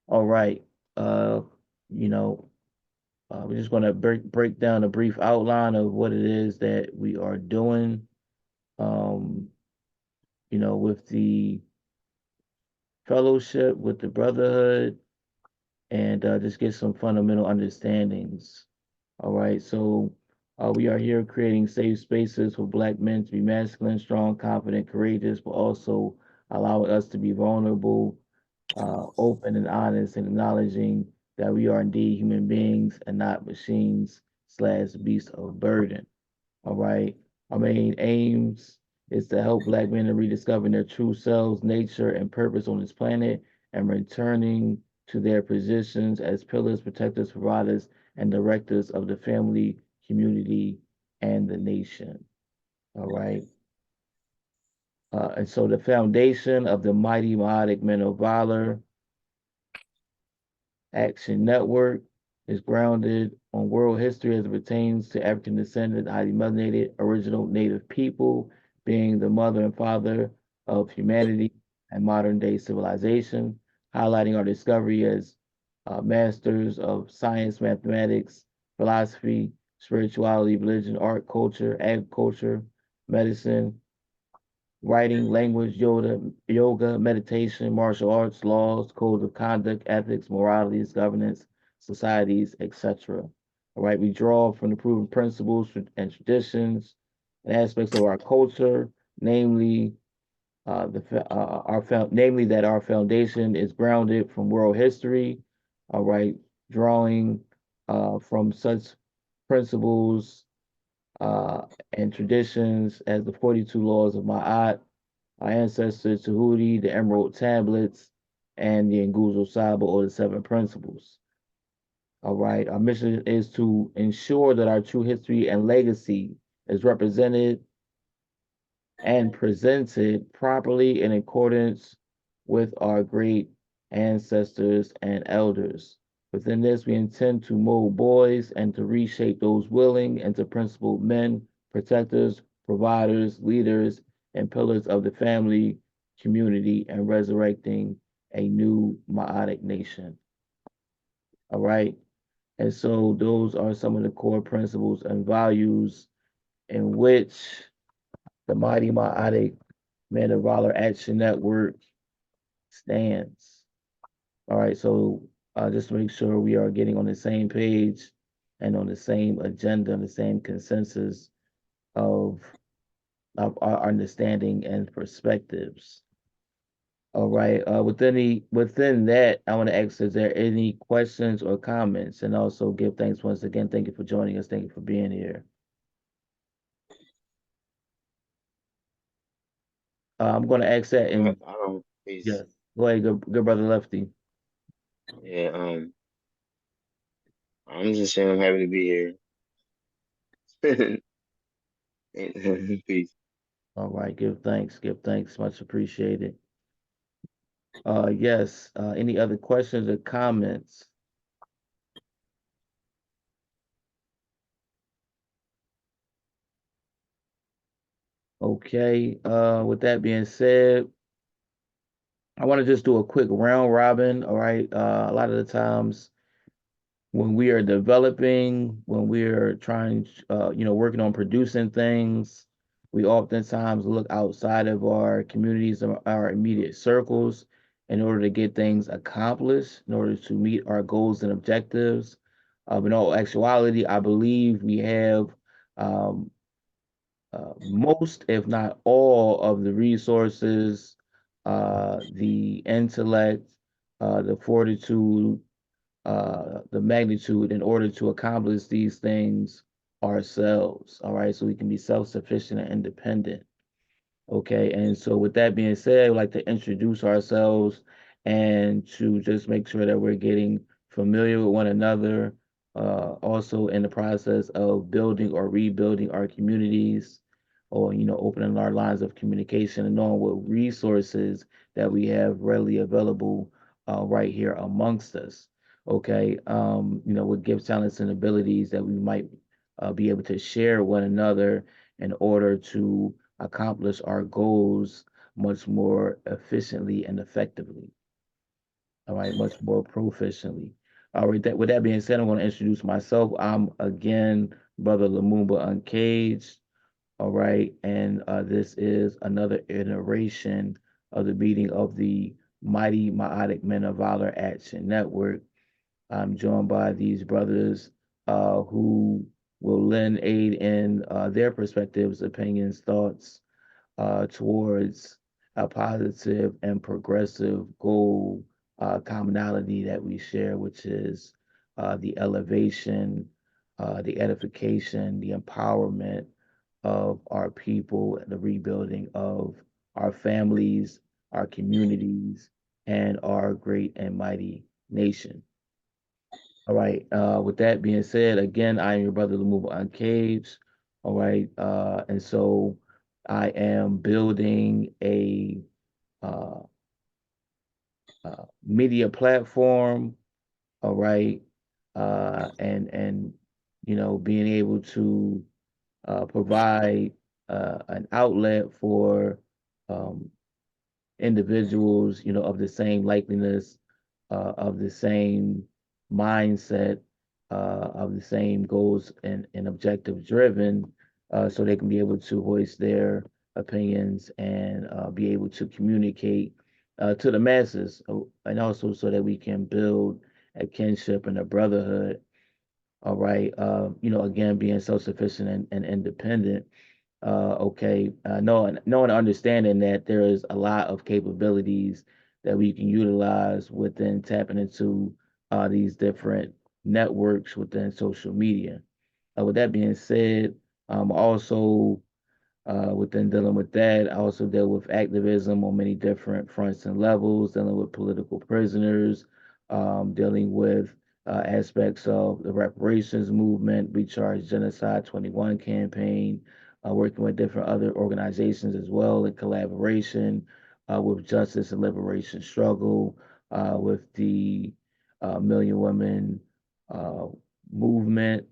All right. You know, we're just going to break down a brief outline of what it is that we are doing. Um, with the fellowship, with the brotherhood, and just get some fundamental understandings. All right. So we are here creating safe spaces for Black men to be masculine, strong, confident, courageous, but also allowing us to be vulnerable, open, and honest, and acknowledging that we are indeed human beings and not machines/beasts of burden. All right. Our main aims is to help Black men to rediscover their true selves, nature, and purpose on this planet, and returning to their positions as pillars, protectors, providers, and directors of the family, community, and the nation. All right. And so the foundation of the mighty Maatic Men of Valor Action Network is grounded on world history as it pertains to African descendant, highly melanated, original native people being the mother and father of humanity and modern day civilization, highlighting our discovery as masters of science, mathematics, philosophy, spirituality, religion, art, culture, agriculture, medicine, writing, language, yoga, meditation, martial arts, laws, codes of conduct, ethics, moralities, governance, societies, etc. All right, we draw from the proven principles and traditions and aspects of our culture, namely namely that our foundation is grounded from world history. All right, drawing from such principles uh, and traditions as the 42 laws of Ma'at, our ancestors Tahuti, the Emerald Tablets, and the Nguzo Saba or the Seven Principles. All right, our mission is to ensure that our true history and legacy is represented and presented properly in accordance with our great ancestors and elders. Within this, we intend to mold boys and to reshape those willing into principled men, protectors, providers, leaders, and pillars of the family, community, and resurrecting a new Maatic nation. All right. And so those are some of the core principles and values in which the Mighty Maatic Men of Valor Action Network stands. All right, so just to make sure we are getting on the same page and on the same agenda, and the same consensus of, our understanding and perspectives. All right, within that, I want to ask: is there any questions or comments? And also give thanks once again. Thank you for joining us. Thank you for being here. I'm going to ask that in Peace. yes. Go ahead, good brother Lefty. Yeah, I'm just saying I'm happy to be here. Peace. All right, give thanks. Give thanks. Much appreciated. Yes. Any other questions or comments? Okay. With that being said, I want to just do a quick round robin. All right. A lot of the times when we are developing, when we're trying, working on producing things, we oftentimes look outside of our communities and our immediate circles in order to get things accomplished, in order to meet our goals and objectives. In all actuality, I believe we have um, most, if not all, of the resources, the intellect, the fortitude, the magnitude in order to accomplish these things ourselves. All right, so we can be self-sufficient and independent. Okay, and so with that being said, I'd like to introduce ourselves and to just make sure that we're getting familiar with one another. Also in the process of building or rebuilding our communities, or opening our lines of communication and knowing what resources that we have readily available right here amongst us. Okay, with gifts, talents, and abilities that we might be able to share one another in order to accomplish our goals much more efficiently and effectively. all right, much more proficiently. All right, with that being said, I'm going to introduce myself. I'm again Brother Lumumba Uncaged. All right, and this is another iteration of the meeting of the Mighty Maatic Men of Valor Action Network. I'm joined by these brothers who will lend aid in their perspectives, opinions, thoughts towards a positive and progressive goal commonality that we share, which is the elevation, the edification, the empowerment of our people, the rebuilding of our families, our communities, and our great and mighty nation. All right. With that being said, again, I am your brother Lumumba Uncaged. All right. And so I am building a uh, media platform. All right. And being able to provide an outlet for um, individuals, of the same likeliness, of the same mindset, of the same goals and objective driven, so they can be able to voice their opinions and be able to communicate to the masses, and also so that we can build a kinship and a brotherhood. All right, again, being self-sufficient and independent, okay, knowing and understanding that there is a lot of capabilities that we can utilize within tapping into these different networks within social media. With that being said, also within dealing with that, I also deal with activism on many different fronts and levels, dealing with political prisoners, dealing with aspects of the reparations movement, Recharge Genocide 21 campaign, working with different other organizations as well in collaboration with Justice and Liberation Struggle, with the Million Women uh, movement,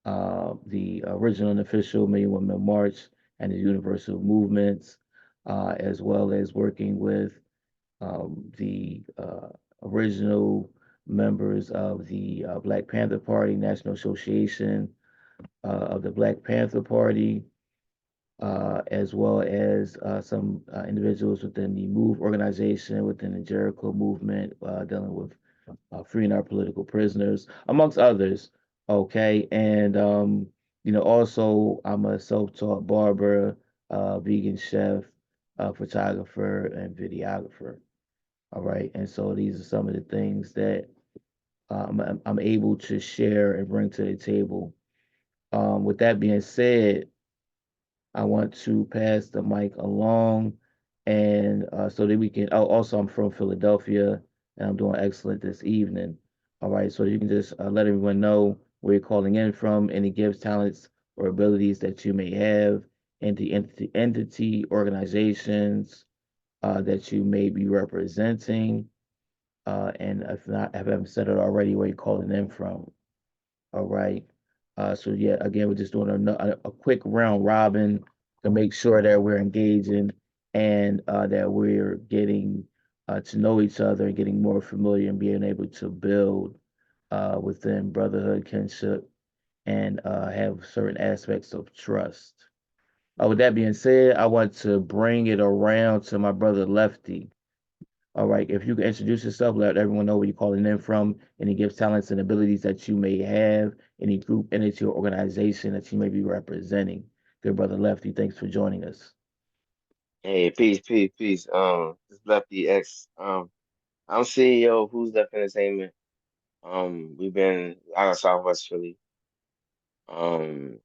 the original and official Million Women March, and the universal movements, as well as working with the original members of the Black Panther Party, National Association of the Black Panther Party, as well as some individuals within the MOVE organization, within the Jericho movement, dealing with freeing our political prisoners, amongst others. Okay, and also I'm a self-taught barber, vegan chef, photographer, and videographer. All right, and so these are some of the things that I'm able to share and bring to the table. With that being said, I want to pass the mic along, and so that we can. Oh, also, I'm from Philadelphia, and I'm doing excellent this evening. All right, so you can just let everyone know where you're calling in from, any gifts, talents, or abilities that you may have, and the entity organizations that you may be representing, and if not, if I haven't said it already, where you're calling in from. All right. So yeah, again, we're just doing a quick round robin to make sure that we're engaging and that we're getting to know each other and getting more familiar and being able to build within brotherhood, kinship, and have certain aspects of trust. With that being said, I want to bring it around to my brother Lefty. All right. If you can introduce yourself, let everyone know where you're calling in from, any gifts, talents, and abilities that you may have, any group, entity, or organization that you may be representing. Good brother Lefty, thanks for joining us. Hey, peace, peace, peace. This is Lefty X. I'm CEO of Who's Left Entertainment. We've been out of Southwest Philly. Um,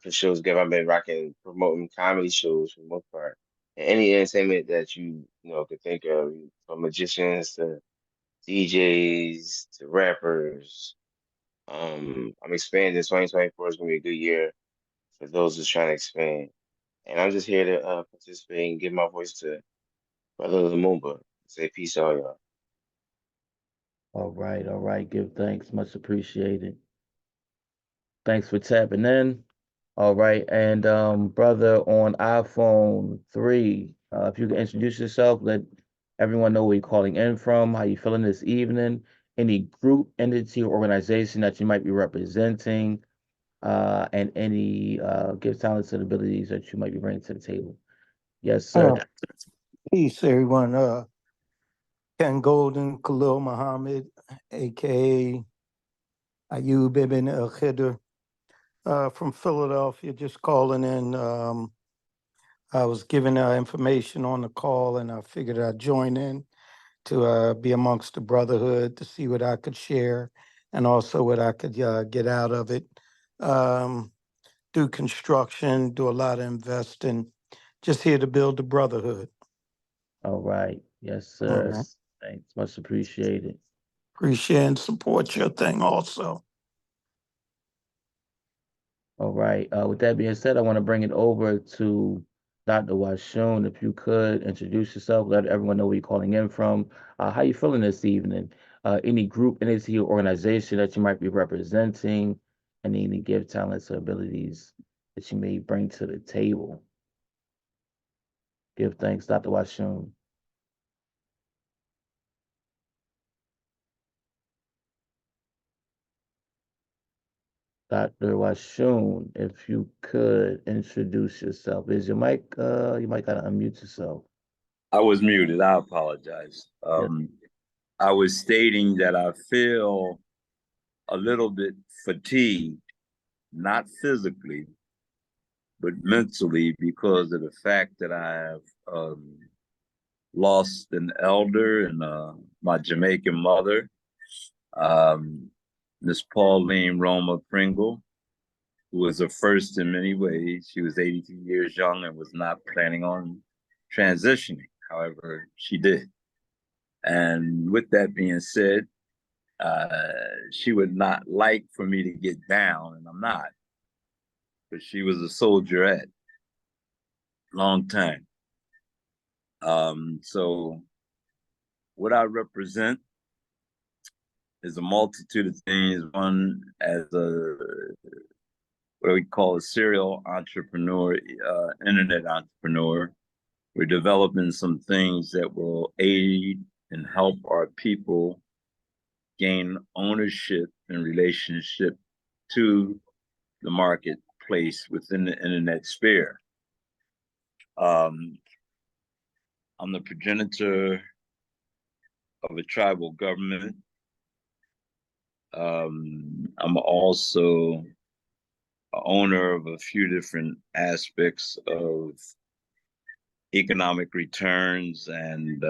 for shows give I've been rocking promoting comedy shows for the most part. And any entertainment that you could think of, from magicians to DJs to rappers. I'm expanding. 2024 is gonna be a good year for those who's trying to expand. And I'm just here to participate and give my voice to Brother Lumumba. Say peace, all y'all. All right, all right. Give thanks, much appreciated. Thanks for tapping in. All right, and brother on iPhone 3, if you can introduce yourself, let everyone know where you're calling in from, how you feeling this evening, any group, entity, or organization that you might be representing, and any gifts, talents, and abilities that you might be bringing to the table. Yes, sir. Peace, everyone. Ken Golden, Khalil Muhammad, aka Ayub Ibn El Khidr, from Philadelphia, just calling in. I was given information on the call, and I figured I'd join in to be amongst the brotherhood to see what I could share and also what I could get out of it. Um, do construction, do a lot of investing, just here to build the brotherhood. All right. Yes, All sir. right. Thanks. Much appreciated. Appreciate and support your thing also. All right. With that being said, I want to bring it over to Dr. Washun. If you could introduce yourself, let everyone know where you're calling in from. How you feeling this evening? Any group, entity, or organization that you might be representing, and any gift, talents, or abilities that you may bring to the table. Give thanks, Dr. Washun. Dr. Washun, if you could introduce yourself. Is your mic, you might gotta unmute yourself. I was muted. I apologize. Yes. I was stating that I feel a little bit fatigued, not physically, but mentally, because of the fact that I have lost an elder and my Jamaican mother, Miss Pauline Roma Pringle, who was a first in many ways. She was 82 years young and was not planning on transitioning. However, she did. And with that being said, she would not like for me to get down, and I'm not, but she was a soldierette, long time. So what I represent is a multitude of things. One, as a what we call a serial entrepreneur, internet entrepreneur. We're developing some things that will aid and help our people gain ownership in relationship to the marketplace within the internet sphere. I'm the progenitor of a tribal government. I'm also a owner of a few different aspects of economic returns, and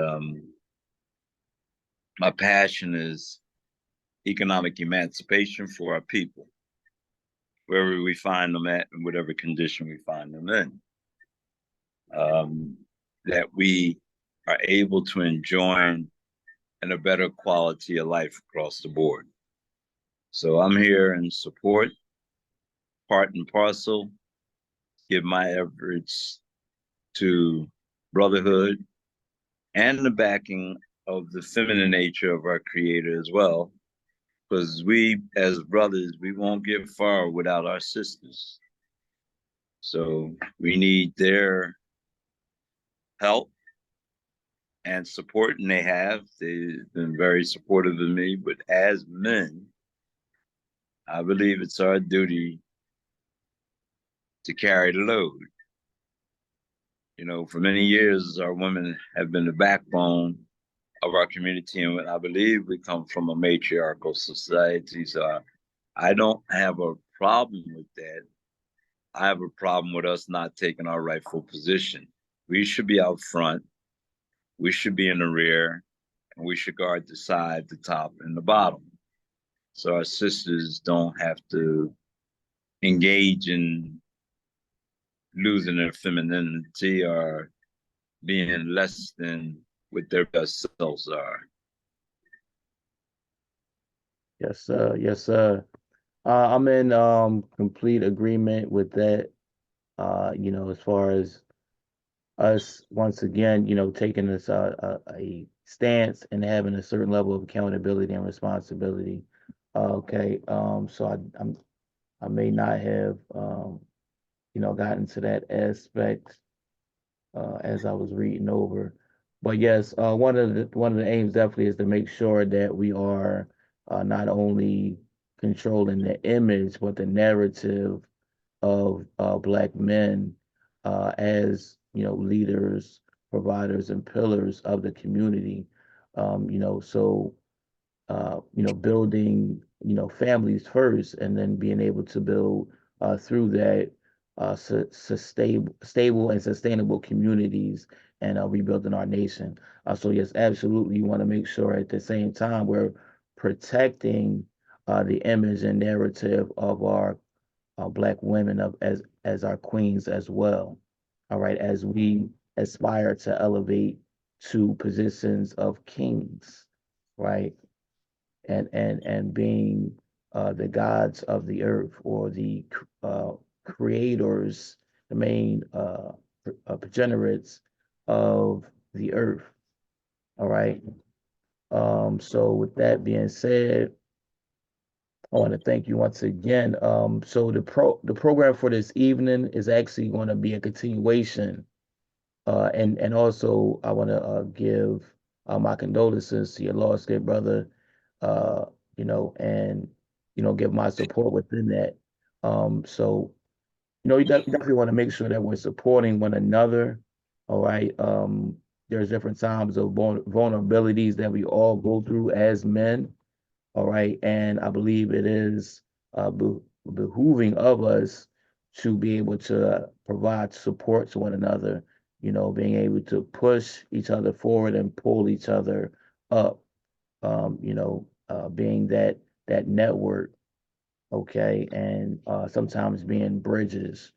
my passion is economic emancipation for our people, wherever we find them at, in whatever condition we find them in. That we are able to enjoy and a better quality of life across the board. So I'm here in support, part and parcel, give my efforts to brotherhood and the backing of the feminine nature of our creator as well, because we as brothers, we won't get far without our sisters. So we need their help and support, and they have. They've been very supportive of me, but as men, I believe it's our duty to carry the load. You know, for many years, our women have been the backbone of our community, and I believe we come from a matriarchal society. So I don't have a problem with that. I have a problem with us not taking our rightful position. We should be out front. We should be in the rear, and we should guard the side, the top, and the bottom. So our sisters don't have to engage in losing their femininity or being less than what their best selves are. Yes, sir. Yes, sir. I'm in complete agreement with that. As far as us once again, taking this a stance and having a certain level of accountability and responsibility. Okay. So I may not have gotten to that aspect as I was reading over. But yes, one of the aims definitely is to make sure that we are not only controlling the image, but the narrative of Black men as leaders, providers, and pillars of the community. So building, families first, and then being able to build through that stable and sustainable communities and rebuilding our nation. So yes, absolutely, you want to make sure at the same time we're protecting the image and narrative of our Black women of as our queens as well. All right, as we aspire to elevate to positions of kings, right? And being the gods of the earth, or the creators, the main progenitors of the earth. All right. So with that being said, I want to thank you once again. So the program for this evening is actually going to be a continuation, and also I want to give my condolences to your lost good brother, uh, and give my support within that. So you definitely want to make sure that we're supporting one another. All right. There's different times of vulnerabilities that we all go through as men. All right. And I believe it is behooving of us to be able to provide support to one another, being able to push each other forward and pull each other up, being that network, okay, and sometimes being bridges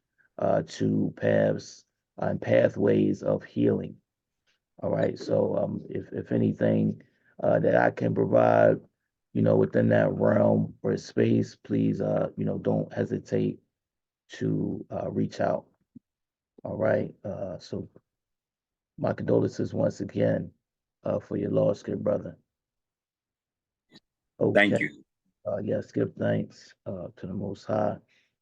to paths and pathways of healing. All right. So if anything that I can provide, within that realm or space, please don't hesitate to reach out. All right. So my condolences once again for your loss, good brother. Okay. Thank you. Yes, give thanks to the Most High.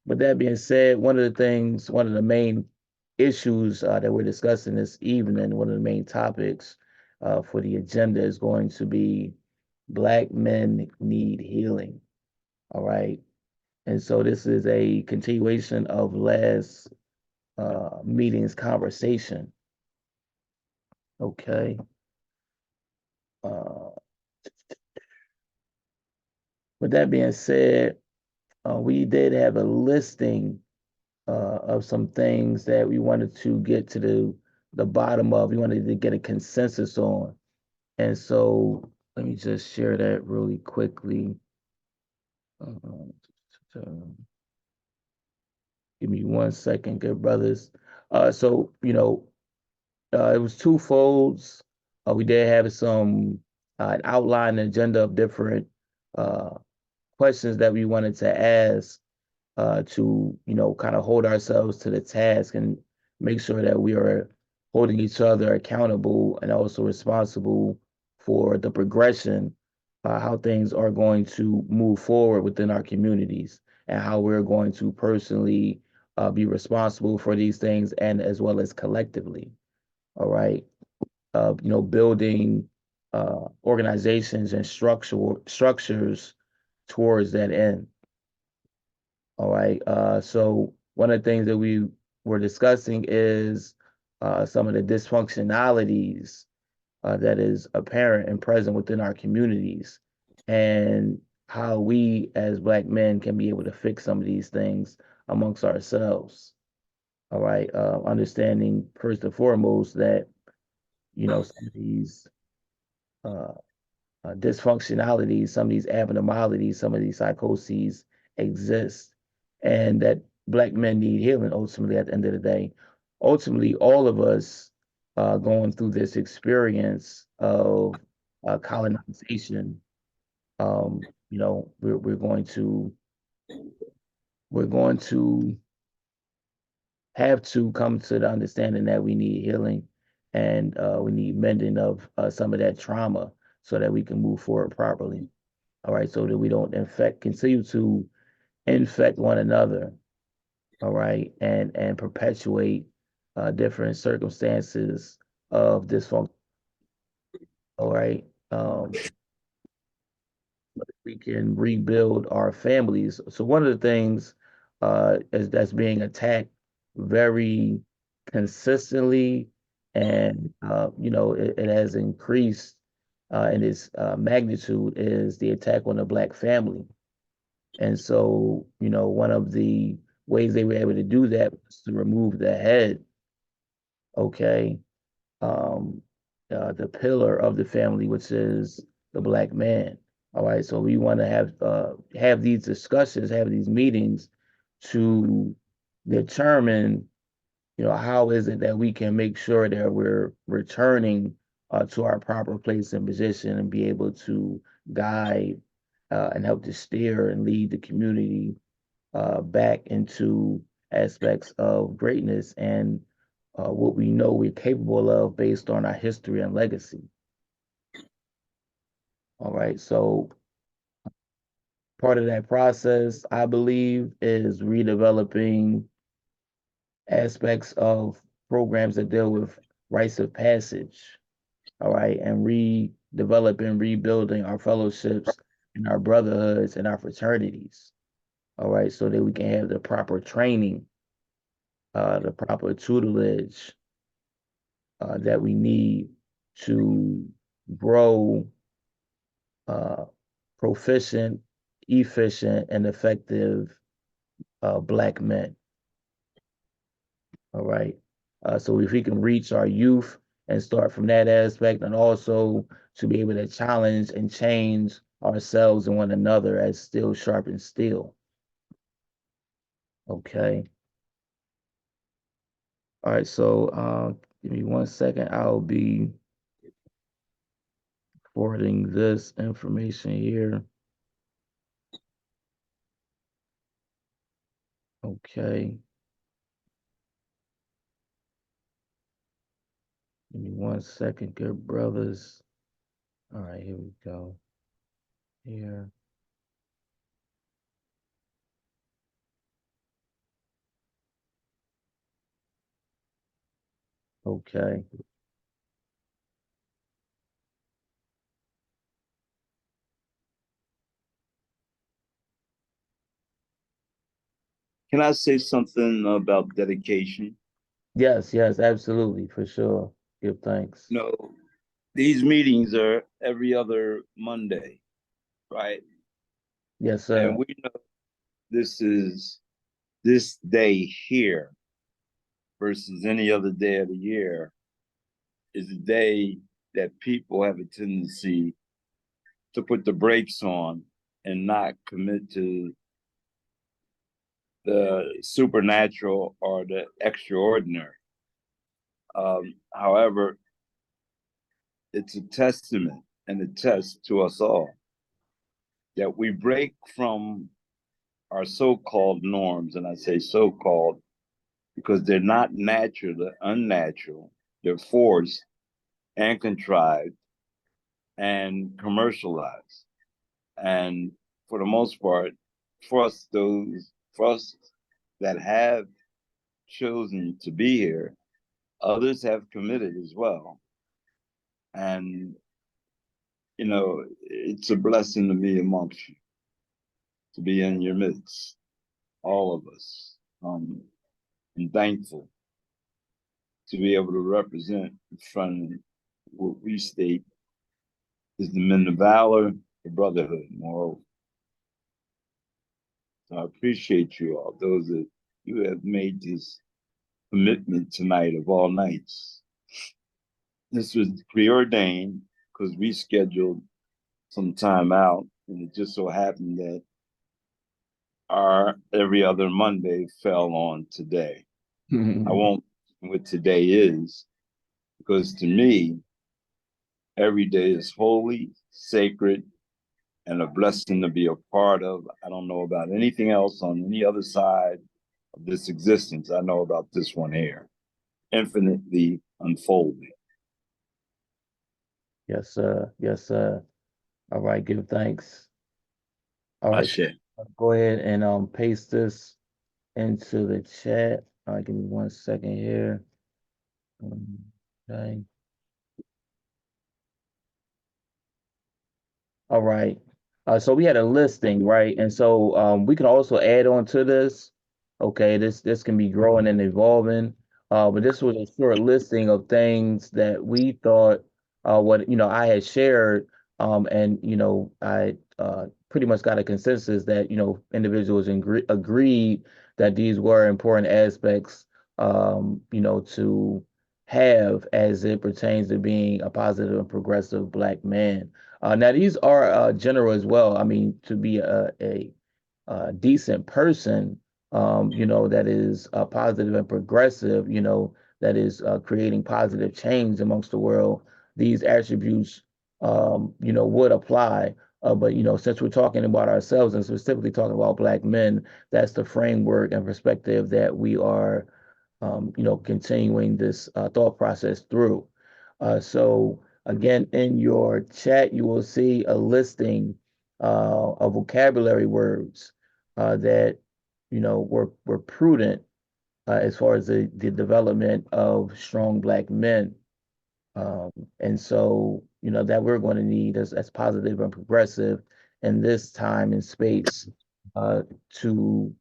But that being said, one of the main issues that we're discussing this evening, one of the main topics for the agenda is going to be Black men need healing. All right. And so this is a continuation of last meeting's conversation. Okay. Uh, with that being said, we did have a listing of some things that we wanted to get to the bottom of. We wanted to get a consensus on. And so let me just share that really quickly. Give me 1 second, good brothers. So, it was two folds. We did have some an outline agenda of different uh, questions that we wanted to ask to kind of hold ourselves to the task and make sure that we are holding each other accountable and also responsible for the progression, how things are going to move forward within our communities, and how we're going to personally be responsible for these things, and as well as collectively. All right. Building organizations and structures towards that end. All right. So one of the things that we were discussing is some of the dysfunctionalities that is apparent and present within our communities, and how we as Black men can be able to fix some of these things amongst ourselves. All right. Understanding first and foremost that, some of these uh, dysfunctionalities, some of these abnormalities, some of these psychoses exist, and that Black men need healing ultimately at the end of the day. Ultimately, all of us going through this experience of colonization, we're going to have to come to the understanding that we need healing, and we need mending of some of that trauma so that we can move forward properly. All right, so that we don't continue to infect one another. All right, and perpetuate different circumstances of dysfunction. All right. We can rebuild our families. So one of the things is that's being attacked very consistently, and it has increased in its magnitude is the attack on the Black family. And so, one of the ways they were able to do that was to remove the head, okay, um, the pillar of the family, which is the Black man. All right, so we want to have these discussions, have these meetings to determine, how is it that we can make sure that we're returning to our proper place and position and be able to guide and help to steer and lead the community back into aspects of greatness and what we know we're capable of based on our history and legacy. All right. So part of that process, I believe, is redeveloping aspects of programs that deal with rites of passage. All right. And redeveloping, rebuilding our fellowships and our brotherhoods and our fraternities. All right. So that we can have the proper training, the proper tutelage that we need to grow proficient, efficient, and effective Black men. All right. So if we can reach our youth and start from that aspect, and also to be able to challenge and change ourselves and one another as steel sharpens steel. Okay. All right. So give me 1 second. I'll be forwarding this information here. Okay. Give me 1 second, good brothers. All right, here we go. Here. Okay. Can I say something about dedication? Yes, yes, absolutely, for sure. Give thanks. You know, these meetings are every other Monday, right? Yes, And sir. we know this is this day here versus any other day of the year is a day that people have a tendency to put the brakes on and not commit to the supernatural or the extraordinary. However, it's a testament and a test to us all that we break from our so-called norms, and I say so-called because they're not natural, they're unnatural, they're forced and contrived and commercialized. And for the most part, for us that have chosen to be here, others have committed as well. And it's a blessing to be amongst you, to be in your midst, all of us. And thankful to be able to represent in front of what we state is the men of valor, the brotherhood, moreover. So I appreciate you all, those that you have made this commitment tonight of all nights. This was preordained because we scheduled some time out, and it just so happened that our every other Monday fell on today. I won't what today is, because to me, every day is holy, sacred, and a blessing to be a part of. I don't know about anything else on any other side of this existence. I know about this one here, infinitely unfolding. Yes, sir. Yes, sir. All right, give thanks. All right, so Ashe. go ahead and paste this into the chat. All right, give me 1 second here. Okay. All right. So we had a listing, right? And so we can also add on to this. Okay, this can be growing and evolving. But this was a short listing of things that we thought what I had shared, and I pretty much got a consensus that individuals agreed that these were important aspects to have as it pertains to being a positive and progressive Black man. Now these are general as well. I mean, to be a decent person, that is positive and progressive, that is creating positive change amongst the world. These attributes, would apply. But since we're talking about ourselves and specifically talking about Black men, that's the framework and perspective that we are, continuing this thought process through. So again, in your chat, you will see a listing of vocabulary words that were prudent as far as the development of strong Black men. And so, that we're going to need as positive and progressive in this time and space to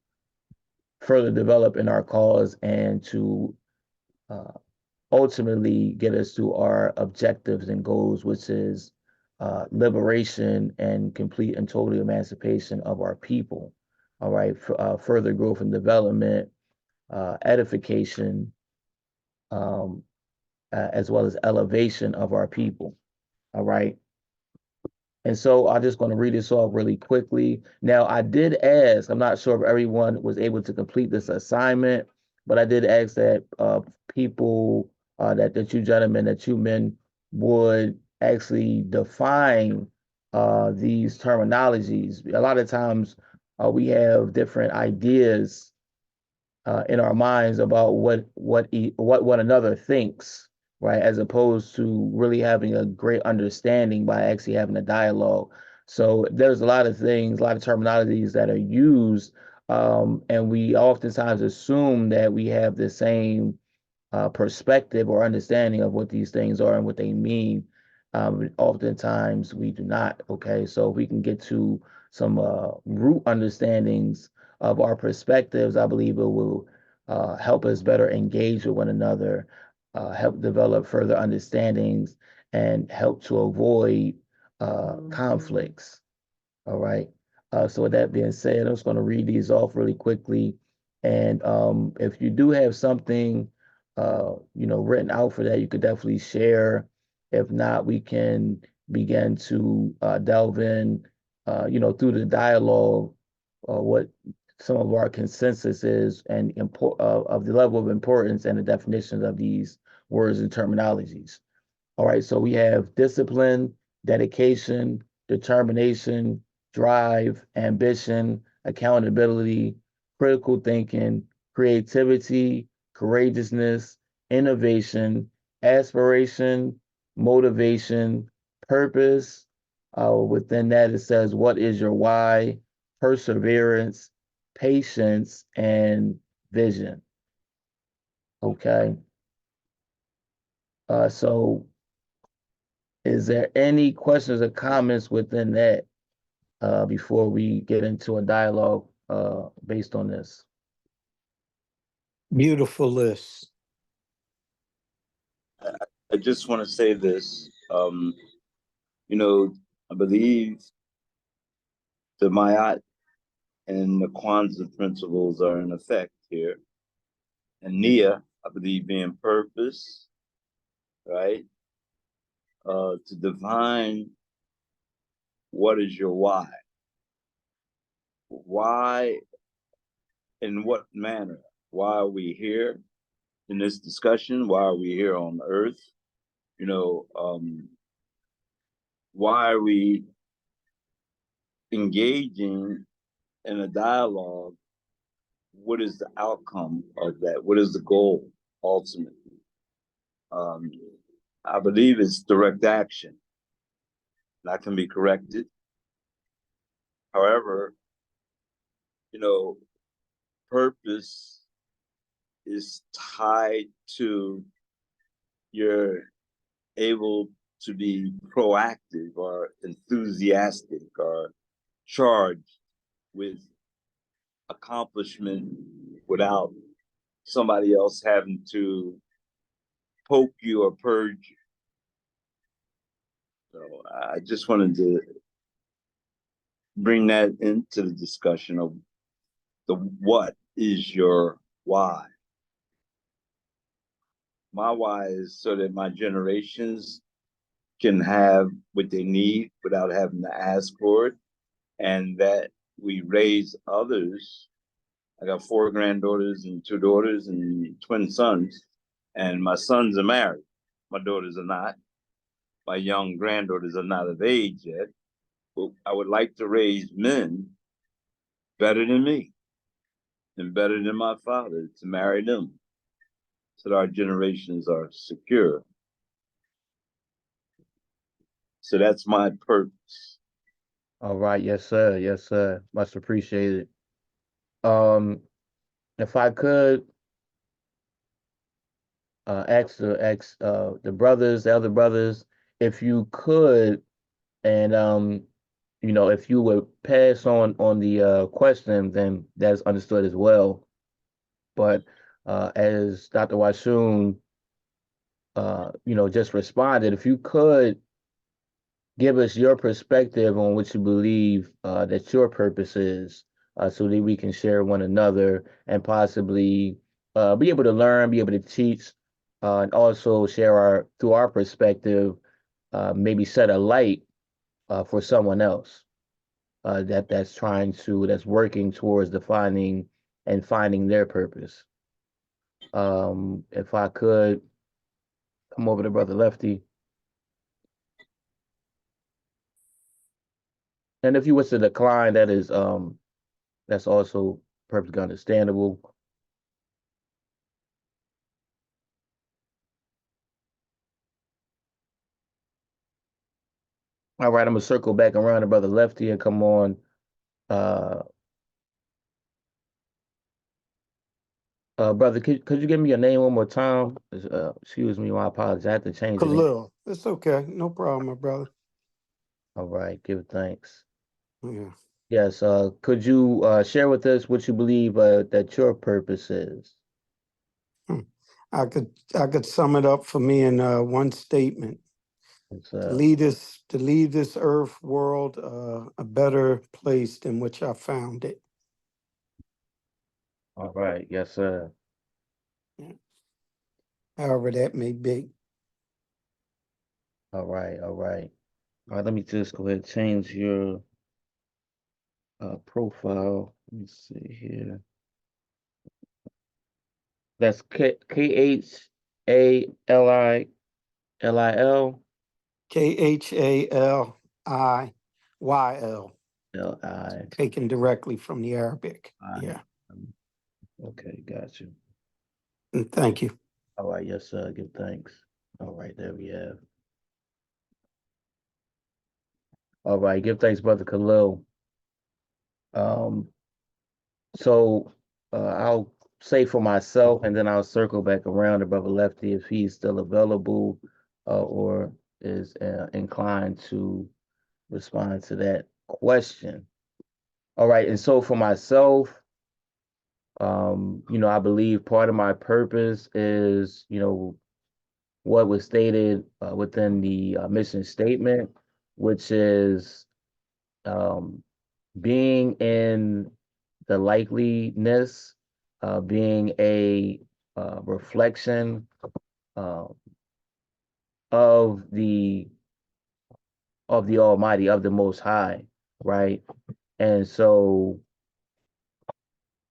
further develop in our cause and to uh, ultimately get us to our objectives and goals, which is liberation and complete and total emancipation of our people. All right, further growth and development, edification, um, as well as elevation of our people. All right. And so I'm just going to read this off really quickly. Now, I did ask, I'm not sure if everyone was able to complete this assignment, but I did ask that people, that you gentlemen, that you men would actually define these terminologies. A lot of times we have different ideas in our minds about what one another thinks, right? As opposed to really having a great understanding by actually having a dialogue. So there's a lot of things, a lot of terminologies that are used, and we oftentimes assume that we have the same perspective or understanding of what these things are and what they mean. Oftentimes we do not. Okay, so if we can get to some root understandings of our perspectives, I believe it will help us better engage with one another, help develop further understandings, and help to avoid conflicts. All right. So with that being said, I'm just going to read these off really quickly. And if you do have something, written out for that, you could definitely share. If not, we can begin to delve in, through the dialogue, what some of our consensus is and of the level of importance and the definitions of these words and terminologies. All right, so we have discipline, dedication, determination, drive, ambition, accountability, critical thinking, creativity, courageousness, innovation, aspiration, motivation, purpose. Within that, it says, what is your why? Perseverance, patience, and vision. Okay. So is there any questions or comments within that before we get into a dialogue based on this? Beautiful list. I just want to say this. I believe the Mayat and the Kwanzaa principles are in effect here. And Nia, I believe, being purpose, right? To define what is your why. Why, in what manner? Why are we here in this discussion? Why are we here on earth? Why are we engaging in a dialogue? What is the outcome of that? What is the goal ultimately? I believe it's direct action. That can be corrected. However, purpose is tied to your able to be proactive or enthusiastic or charged with accomplishment without somebody else having to poke you or purge you. So I just wanted to bring that into the discussion of the what is your why. My why is so that my generations can have what they need without having to ask for it, and that we raise others. I got 4 granddaughters and 2 daughters and twin sons, and my sons are married. My daughters are not. My young granddaughters are not of age yet, but I would like to raise men better than me and better than my father, to marry them so that our generations are secure. So that's my purpose. All right, yes, sir. Yes, sir. Much appreciated. If I could ask the brothers, the other brothers, if you could, and if you would pass on the question, then that's understood as well. But as Dr. Washoon, just responded, if you could give us your perspective on what you believe that your purpose is, so that we can share one another and possibly be able to learn, be able to teach, and also share through our perspective, maybe set a light for someone else that's working towards defining and finding their purpose. If I could come over to Brother Lefty. And if you wish to decline, that's also perfectly understandable. All right, I'm gonna circle back around to Brother Lefty and come on. Uh, Brother, could you give me your name one more time? Excuse me, I apologize. I have to change it. Khalil. It's okay. No problem, my brother. All right, give thanks. Yeah. Yes, could you share with us what you believe that your purpose is? I could sum it up for me in one statement. It's, To lead this earth world a better place than which I found it. all right, yes, sir. Yeah. However that may be. All right, all right. All right, let me just go ahead and change your profile. Let me see here. That's Khalilil. Khaliyl. Li. Taken directly from the Arabic. I. Yeah. Okay, got you. And thank you. All right, yes, sir. Give thanks. All right, there we have. All right, give thanks, Brother Khalil. Um, so I'll say for myself, and then I'll circle back around to Brother Lefty if he's still available or is inclined to respond to that question. All right, and so for myself, I believe part of my purpose is, what was stated within the mission statement, which is being in the likeliness, being a reflection uh, of the Almighty, of the Most High, right? And so,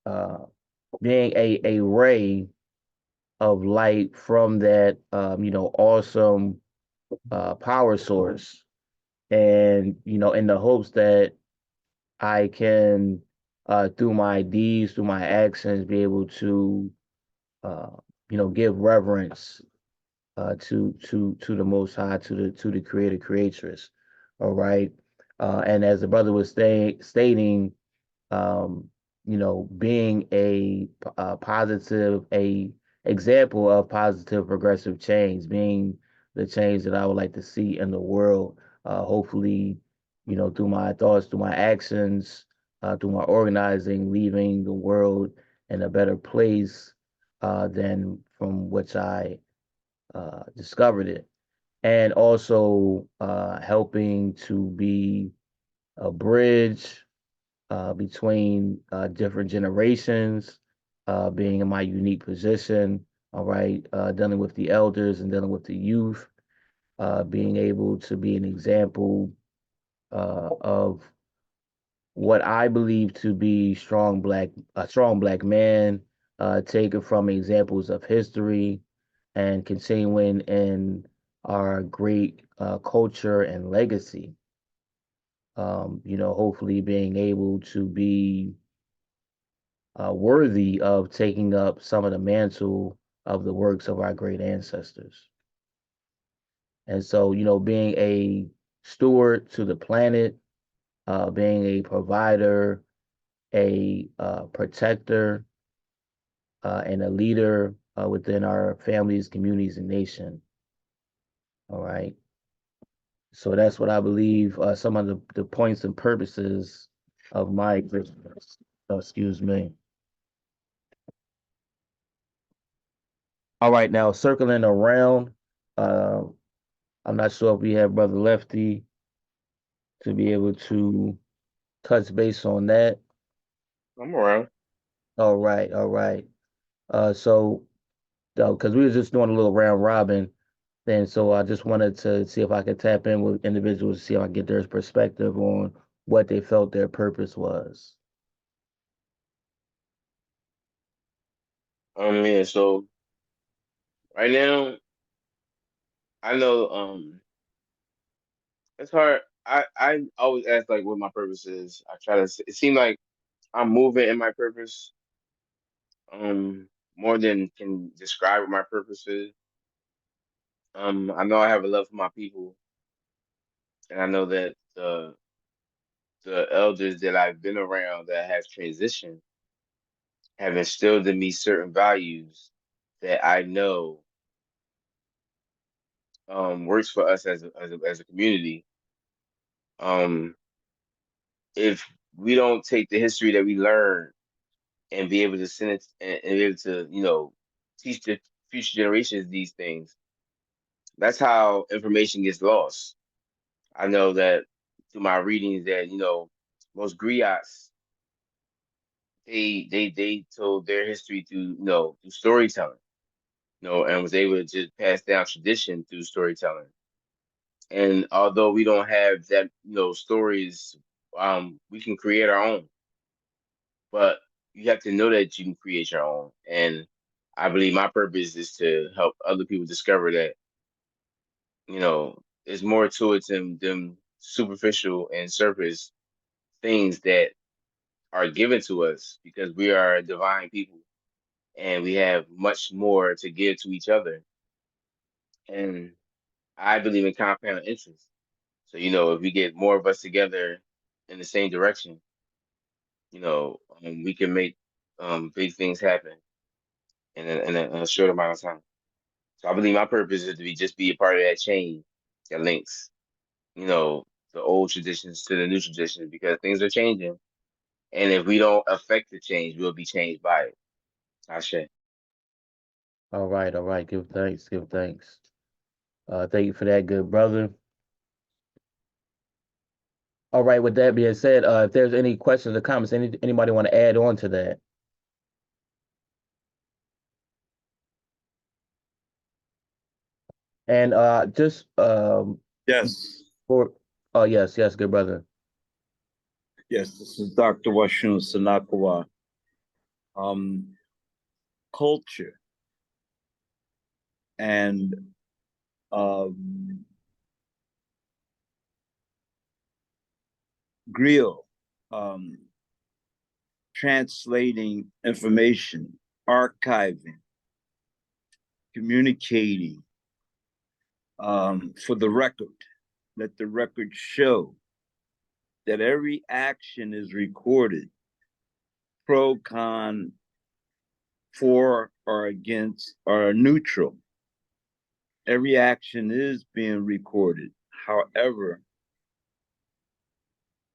uh, being a ray of light from that, awesome power source, and in the hopes that I can, through my deeds, through my actions, be able to, uh, give reverence to the Most High, to the Creator, Creatress. All right, and as the brother was stating, um, being a positive, a example of positive progressive change, being the change that I would like to see in the world. Hopefully, through my thoughts, through my actions, through my organizing, leaving the world in a better place than from which I discovered it. And also helping to be a bridge between different generations, being in my unique position, all right, dealing with the elders and dealing with the youth, being able to be an example of what I believe to be a strong black man, taken from examples of history and continuing in our great culture and legacy. Hopefully being able to be worthy of taking up some of the mantle of the works of our great ancestors. And so, being a steward to the planet, being a provider, a protector, and a leader within our families, communities, and nation. All right. So that's what I believe some of the points and purposes of my existence. Excuse me. All right, now circling around, uh, I'm not sure if we have Brother Lefty to be able to touch base on that. I'm around. All right, all right. So, because we were just doing a little round robin, and so I just wanted to see if I could tap in with individuals, see if I can get their perspective on what they felt their purpose was. Yeah, so right now, I know it's hard. I always ask like what my purpose is. I try to. It seems like I'm moving in my purpose. More than can describe what my purpose is. I know I have a love for my people, and I know that the elders that I've been around that have transitioned have instilled in me certain values that I know works for us as a community. Um, if we don't take the history that we learn and be able to send it and be able to, teach the future generations these things, that's how information gets lost. I know that through my readings that, most griots, they told their history through, through storytelling, and was able to just pass down tradition through storytelling. And although we don't have that, stories, we can create our own. But you have to know that you can create your own. And I believe my purpose is to help other people discover that, there's more to it than them superficial and surface things that are given to us because we are divine people and we have much more to give to each other. And I believe in compound interest. So, if we get more of us together in the same direction, we can make big things happen in a short amount of time. So I believe my purpose is to be a part of that chain that links, you know, the old traditions to the new traditions because things are changing. And if we don't affect the change, we'll be changed by it. Ashe. All right, all right. Give thanks, give thanks. Thank you for that, good brother. All right, with that being said, if there's any questions or comments, anybody want to add on to that? And just Yes, for oh yes, good brother. yes, this is Dr. Washun Sanakawa. Um, Culture and grill, um, translating information, archiving, communicating for the record. Let the record show that every action is recorded, pro, con, for or against or neutral, every action is being recorded. However,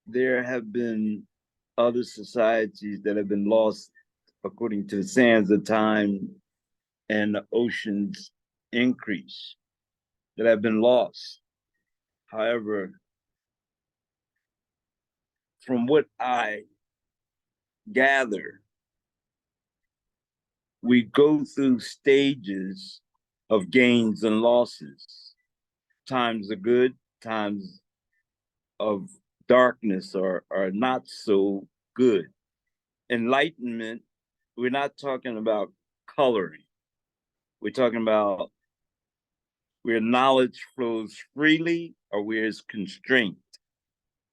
there have been other societies that have been lost according to the sands of time and the ocean's increase that have been lost. However, from what I gather, we go through stages of gains and losses. Times are good, times of darkness are not so good. Enlightenment, we're not talking about coloring. We're talking about where knowledge flows freely or where it's constrained.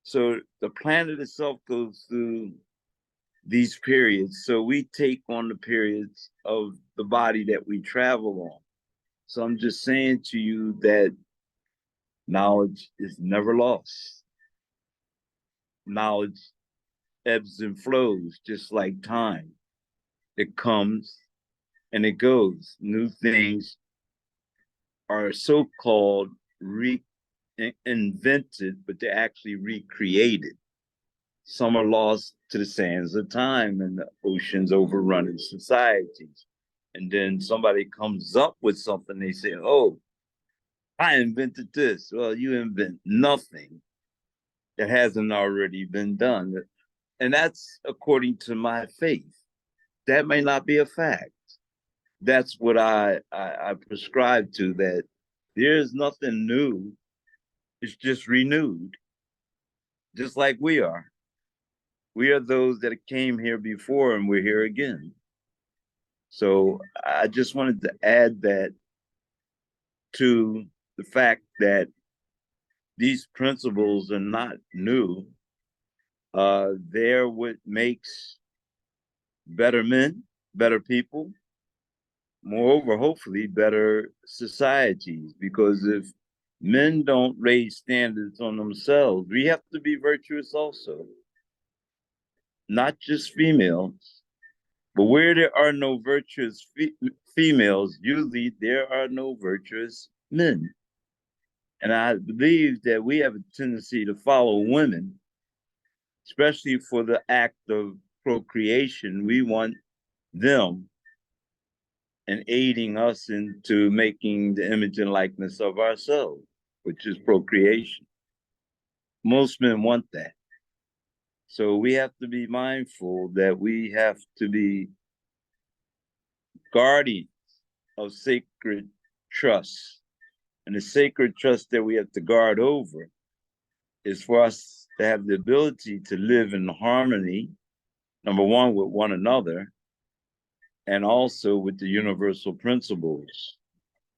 So the planet itself goes through these periods. So we take on the periods of the body that we travel on. So I'm just saying to you that knowledge is never lost. Knowledge ebbs and flows just like time. It comes and it goes. New things are so-called invented, but they're actually recreated. Some are lost to the sands of time and the oceans overrunning societies. And then somebody comes up with something, they say, oh, I invented this. Well, you invent nothing that hasn't already been done. And that's according to my faith. That may not be a fact. That's what I prescribe to, that there's nothing new. It's just renewed, just like we are. We are those that came here before and we're here again. So I just wanted to add that to the fact that these principles are not new. They're what makes better men, better people, moreover, hopefully, better societies. Because if men don't raise standards on themselves, we have to be virtuous also, not just females. But where there are no virtuous females, usually there are no virtuous men. And I believe that we have a tendency to follow women, especially for the act of procreation. We want them and aiding us into making the image and likeness of ourselves, which is procreation. Most men want that. So we have to be mindful that we have to be guardians of sacred trust. And the sacred trust that we have to guard over is for us to have the ability to live in harmony, number one, with one another, and also with the universal principles,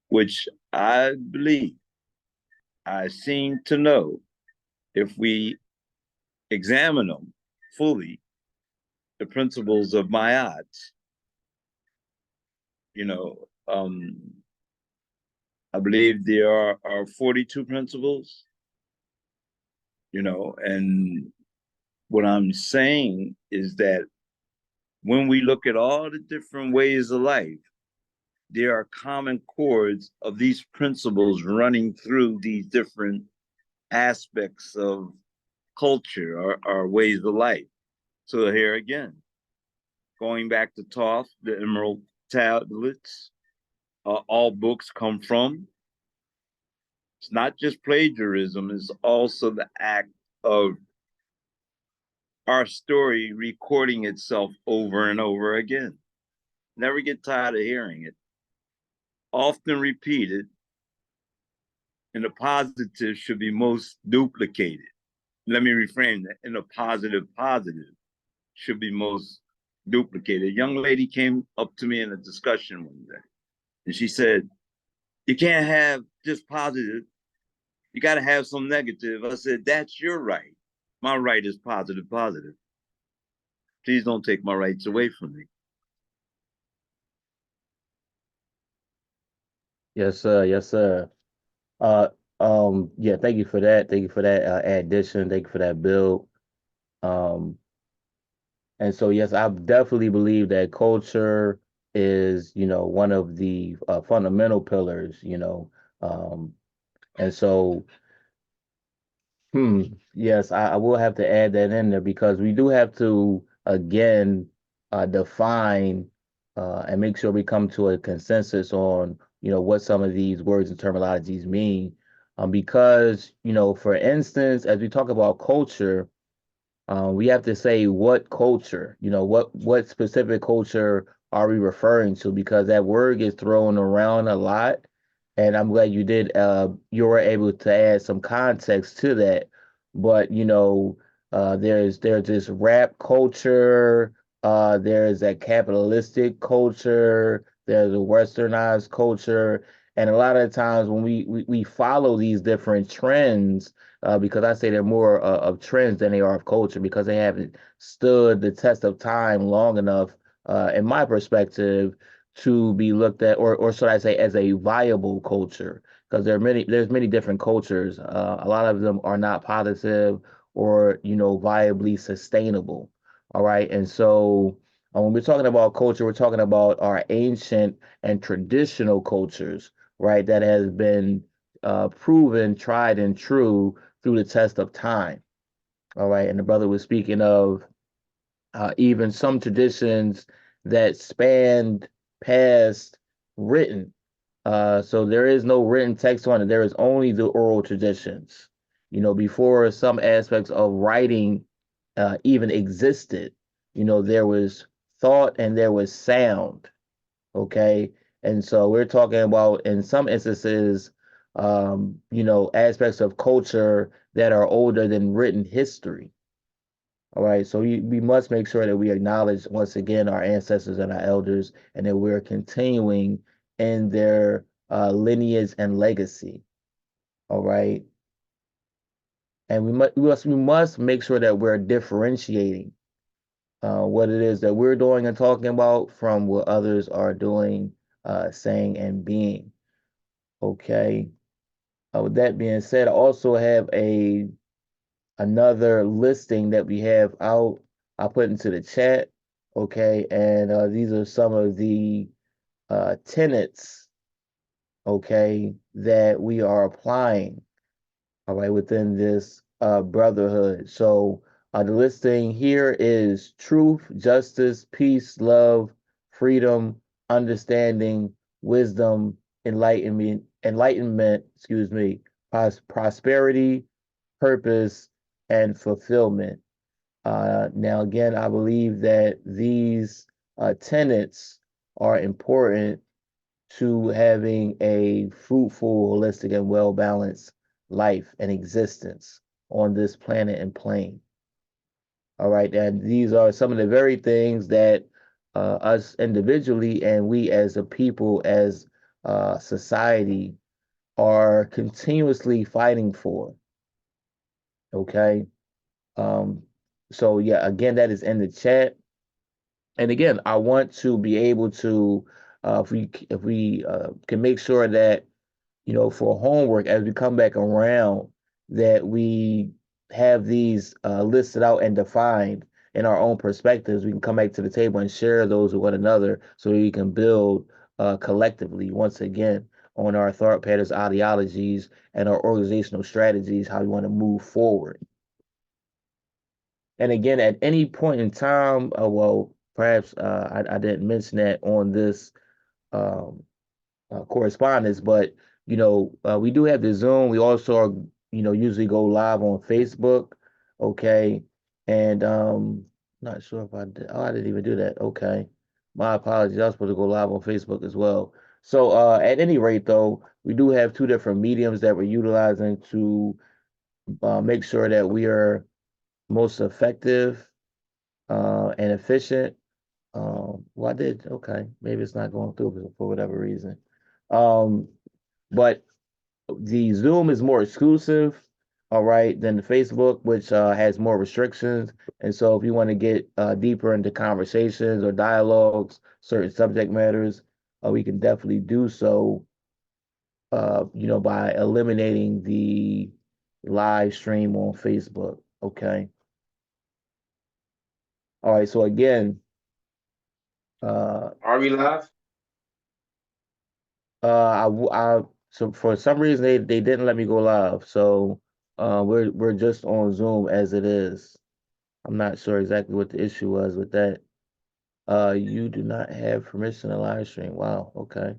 which I believe, I seem to know, if we examine them fully, the principles of Maatic, you know, I believe there are 42 principles, and what I'm saying is that when we look at all the different ways of life, there are common chords of these principles running through these different aspects of culture or ways of life. So here again, going back to Thoth, the Emerald Tablets, all books come from. It's not just plagiarism, it's also the act of our story recording itself over and over again. Never get tired of hearing it. Often repeated, and the positive should be most duplicated. Let me reframe that. In a positive should be most duplicated. A young lady came up to me in a discussion one day, and she said, you can't have just positive. You got to have some negative. I said, that's your right. My right is positive. Please don't take my rights away from me. Yes, sir. Yes, sir. Uh, yeah, thank you for that. Thank you for that addition. Thank you for that build. Um, and so, yes, I definitely believe that culture is, one of the fundamental pillars, Um, and so, yes, I will have to add that in there because we do have to again define and make sure we come to a consensus on, what some of these words and terminologies mean. Because, for instance, as we talk about culture, we have to say what culture, what specific culture are we referring to? Because that word gets thrown around a lot, and I'm glad you were able to add some context to that. But there's this rap culture, there's that capitalistic culture, there's a westernized culture, and a lot of times when we follow these different trends, because I say they're more of trends than they are of culture because they haven't stood the test of time long enough, in my perspective, to be looked at, or should I say, as a viable culture. Because there's many different cultures. A lot of them are not positive or viably sustainable. All right, and so when we're talking about culture, we're talking about our ancient and traditional cultures, right? That has been proven, tried and true through the test of time. All right. And the brother was speaking of even some traditions that spanned past written. So there is no written text on it. There is only the oral traditions. Before some aspects of writing even existed, there was thought and there was sound. Okay. And so we're talking about, in some instances, aspects of culture that are older than written history. All right. So we must make sure that we acknowledge once again our ancestors and our elders and that we're continuing in their lineage and legacy. All right. And we must make sure that we're differentiating what it is that we're doing and talking about from what others are doing, saying, and being. Okay. With that being said, I also have another listing that we have out. I put into the chat. Okay, and these are some of the tenets. Okay, that we are applying. All right, within this brotherhood. So the listing here is truth, justice, peace, love, freedom, understanding, wisdom, enlightenment, excuse me, prosperity, purpose, and fulfillment. Now, again, I believe that these tenets are important to having a fruitful, holistic, and well balanced life and existence on this planet and plane. All right. And these are some of the very things that us individually and we as a people, as society, are continuously fighting for. Okay. Um, so yeah, again, that is in the chat. And again, I want to be able to, if we can make sure that for homework as we come back around, that we have these listed out and defined in our own perspectives. We can come back to the table and share those with one another so we can build collectively once again on our thought patterns, ideologies, and our organizational strategies, how we want to move forward. And again, at any point in time, well, perhaps I didn't mention that on this um, correspondence, but we do have the Zoom. We also are, usually go live on Facebook. Okay, and not sure if I did. Oh, I didn't even do that. Okay, my apologies. I was supposed to go live on Facebook as well. So at any rate, though, we do have two different mediums that we're utilizing to make sure that we are most effective and efficient. Well, I did. Okay, maybe it's not going through for whatever reason. Um, but the Zoom is more exclusive, all right, than the Facebook, which has more restrictions. And so, if you want to get deeper into conversations or dialogues, certain subject matters, we can definitely do so. By eliminating the live stream on Facebook. Okay. All right. So again, uh, Are we live? I So for some reason they didn't let me go live. So we're just on Zoom as it is. I'm not sure exactly what the issue was with that. You do not have permission to live stream. Wow, okay.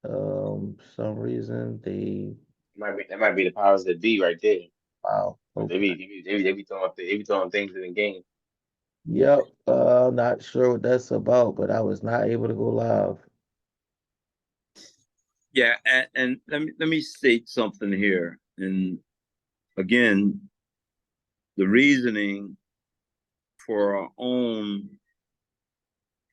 Some reason they That might be the powers that be right there. wow, But okay. they be throwing things in the game. Yep, not sure what that's about, but I was not able to go live. Yeah, and let me state something here. And again, the reasoning for our own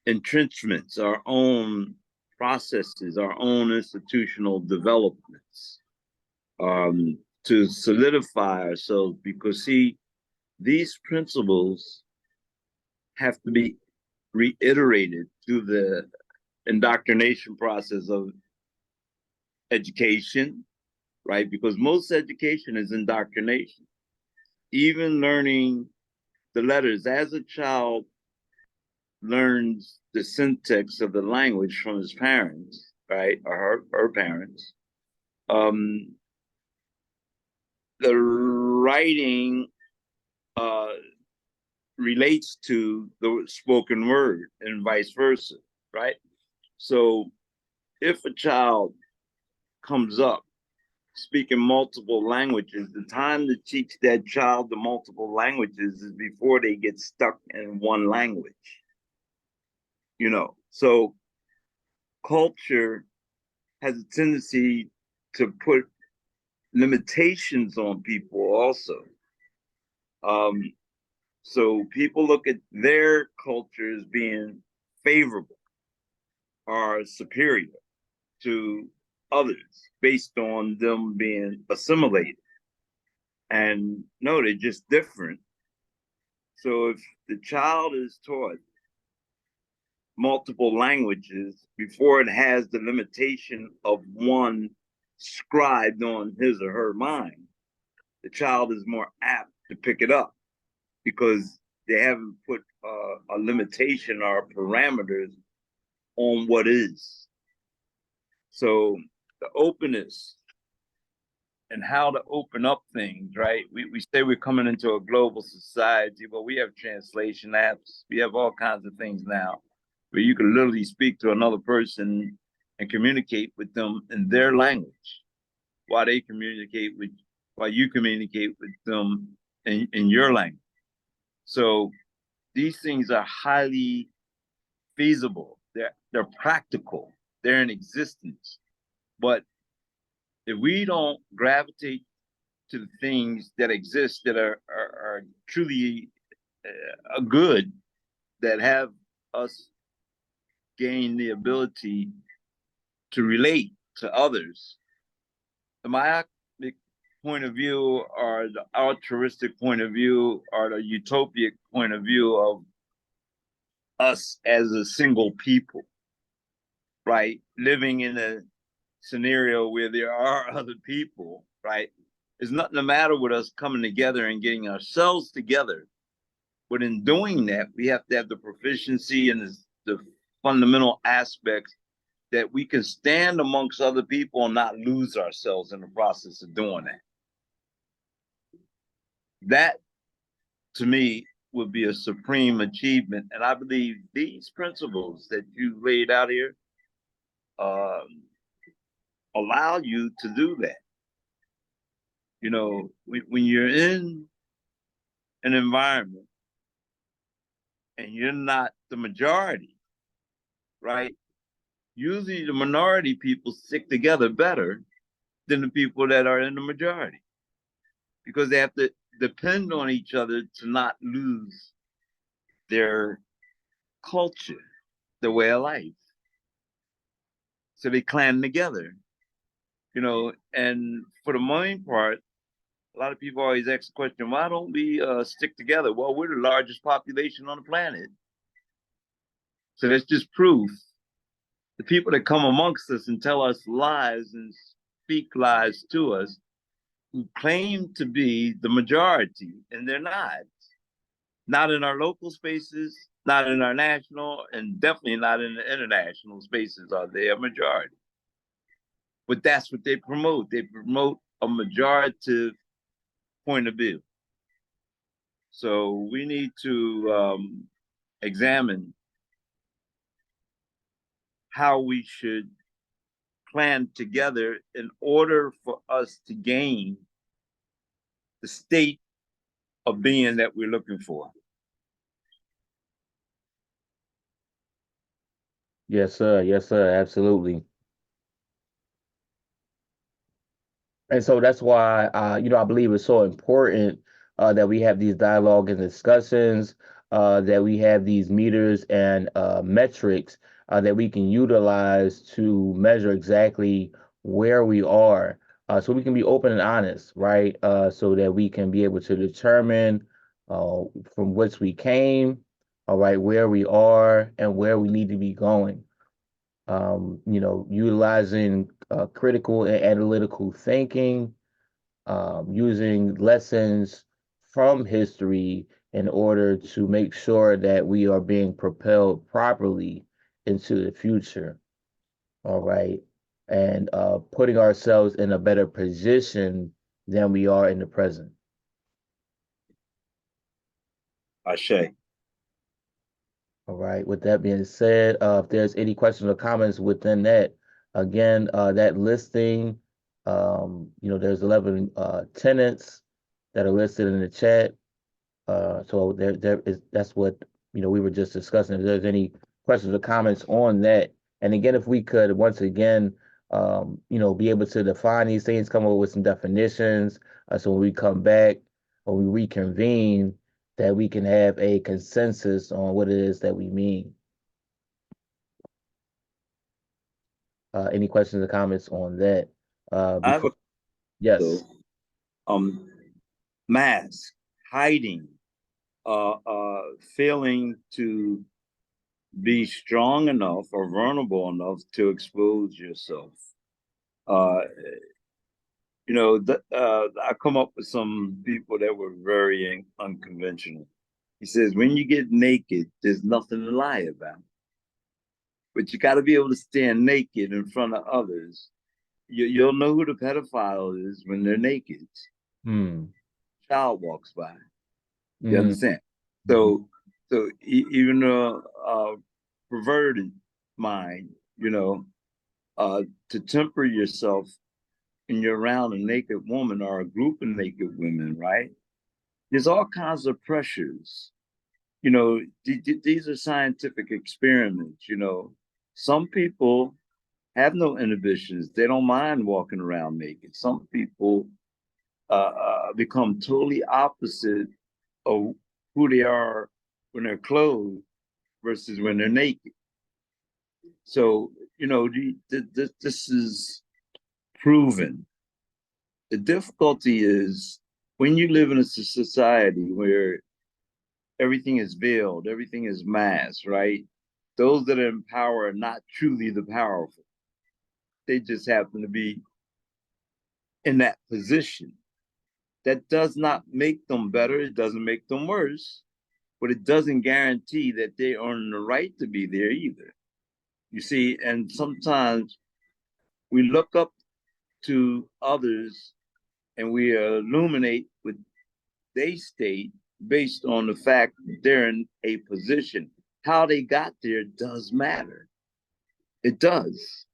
entrenchments, our own processes, our own institutional developments, to solidify ourselves. Because see, these principles have to be reiterated through the indoctrination process of education, right? Because most education is indoctrination. Even learning the letters as a child learns the syntax of the language from his parents, right? Or her parents. Um, the writing uh, relates to the spoken word and vice versa, right? So if a child comes up speaking multiple languages, the time to teach that child the multiple languages is before they get stuck in one language. So culture has a tendency to put limitations on people also. Um, so people look at their culture as being favorable or superior to others based on them being assimilated. And no, they're just different. So if the child is taught multiple languages before it has the limitation of one scribed on his or her mind, the child is more apt to pick it up because they haven't put a limitation or parameters on what is. So the openness and how to open up things, right? We say we're coming into a global society, but we have translation apps. We have all kinds of things now where you can literally speak to another person and communicate with them in their language while you communicate with them in your language. So these things are highly feasible. They're practical. They're in existence. But if we don't gravitate to the things that exist that are truly good, that have us gain the ability to relate to others, the myopic point of view or the altruistic point of view or the utopic point of view of us as a single people, right? Living in a scenario where there are other people, right? There's nothing the matter with us coming together and getting ourselves together. But in doing that, we have to have the proficiency and the fundamental aspects that we can stand amongst other people and not lose ourselves in the process of doing that. That, to me, would be a supreme achievement. And I believe these principles that you laid out here allow you to do that. When you're in an environment and you're not the majority, right? Usually the minority people stick together better than the people that are in the majority because they have to depend on each other to not lose their culture, their way of life. So they clan together, and for the main part, a lot of people always ask the question, why don't we stick together? Well, we're the largest population on the planet. So that's just proof. The people that come amongst us and tell us lies and speak lies to us, who claim to be the majority, and they're not. Not in our local spaces, not in our national, and definitely not in the international spaces are they a majority. but that's what they promote. They promote a majorative point of view. So we need to examine how we should plan together in order for us to gain the state of being that we're looking for. Yes, sir. Yes, sir. Absolutely. And so that's why, I believe it's so important that we have these dialogue and discussions, that we have these meters and metrics that we can utilize to measure exactly where we are, so we can be open and honest, right? So that we can be able to determine from which we came, all right, where we are and where we need to be going. Utilizing critical and analytical thinking, using lessons from history in order to make sure that we are being propelled properly into the future. All right. And putting ourselves in a better position than we are in the present. Ashe. All right. With that being said, if there's any questions or comments within that, again, that listing, there's 11 tenants that are listed in the chat. So there is that's what we were just discussing. If there's any questions or comments on that, and again, if we could once again, be able to define these things, come up with some definitions, so when we come back or we reconvene, that we can have a consensus on what it is that we mean. Any questions or comments on that? I have a Yes. Mask, hiding, failing to be strong enough or vulnerable enough to expose yourself. I come up with some people that were very unconventional. He says, when you get naked, there's nothing to lie about. But you got to be able to stand naked in front of others. You'll know who the pedophile is when they're naked. Child walks by. You understand? So even a perverted mind, to temper yourself when you're around a naked woman or a group of naked women, right? There's all kinds of pressures. These are scientific experiments. Some people have no inhibitions. They don't mind walking around naked. Some people become totally opposite of who they are when they're clothed versus when they're naked. So, this is proven. The difficulty is when you live in a society where everything is veiled, everything is masked, right? Those that are in power are not truly the powerful. They just happen to be in that position. That does not make them better. It doesn't make them worse, but it doesn't guarantee that they earn the right to be there either. You see, and sometimes we look up to others and we illuminate what they state based on the fact that they're in a position. How they got there does matter. It does.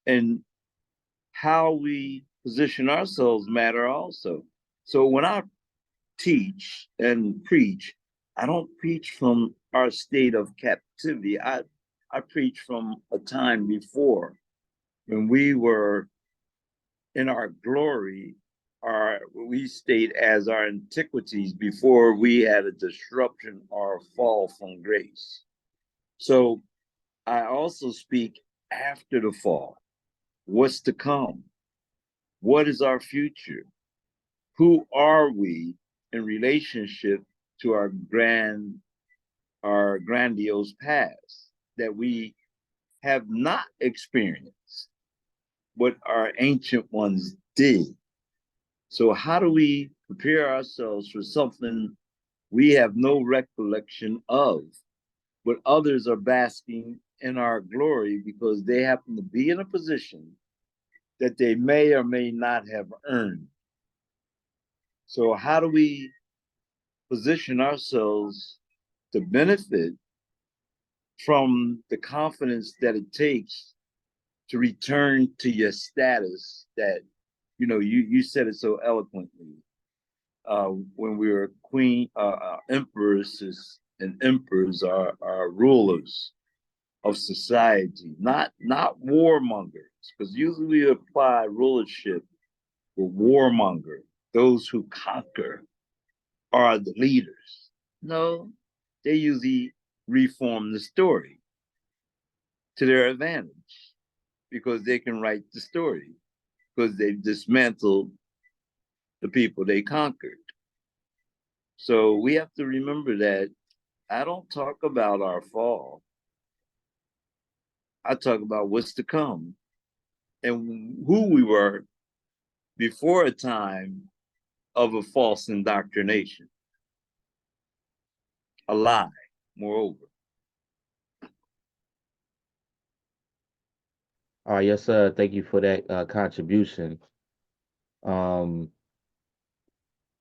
And how we position ourselves matter also. So when I teach and preach, I don't preach from our state of captivity. I preach from a time before when we were in our glory, we state as our antiquities before we had a disruption or a fall from grace. So I also speak after the fall. What's to come? What is our future? Who are we in relationship to our grandiose past that we have not experienced what our ancient ones did? So how do we prepare ourselves for something we have no recollection of, but others are basking in our glory because they happen to be in a position that they may or may not have earned. So how do we position ourselves to benefit from the confidence that it takes to return to your status that, you said it so eloquently. When we were empresses and emperors are rulers of society, not warmongers, because usually we apply rulership with warmonger, those who conquer are the leaders. No, they usually reform the story to their advantage because they can write the story because they've dismantled the people they conquered. So we have to remember that I don't talk about our fall. I talk about what's to come and who we were before a time of a false indoctrination, a lie, moreover. All right, yes, sir. Thank you for that contribution. Um,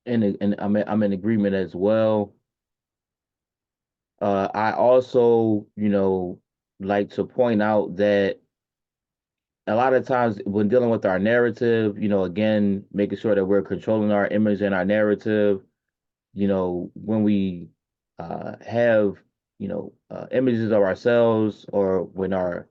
and I'm in agreement as well. I also, like to point out that a lot of times when dealing with our narrative, again, making sure that we're controlling our image and our narrative, when we have, images of ourselves or when our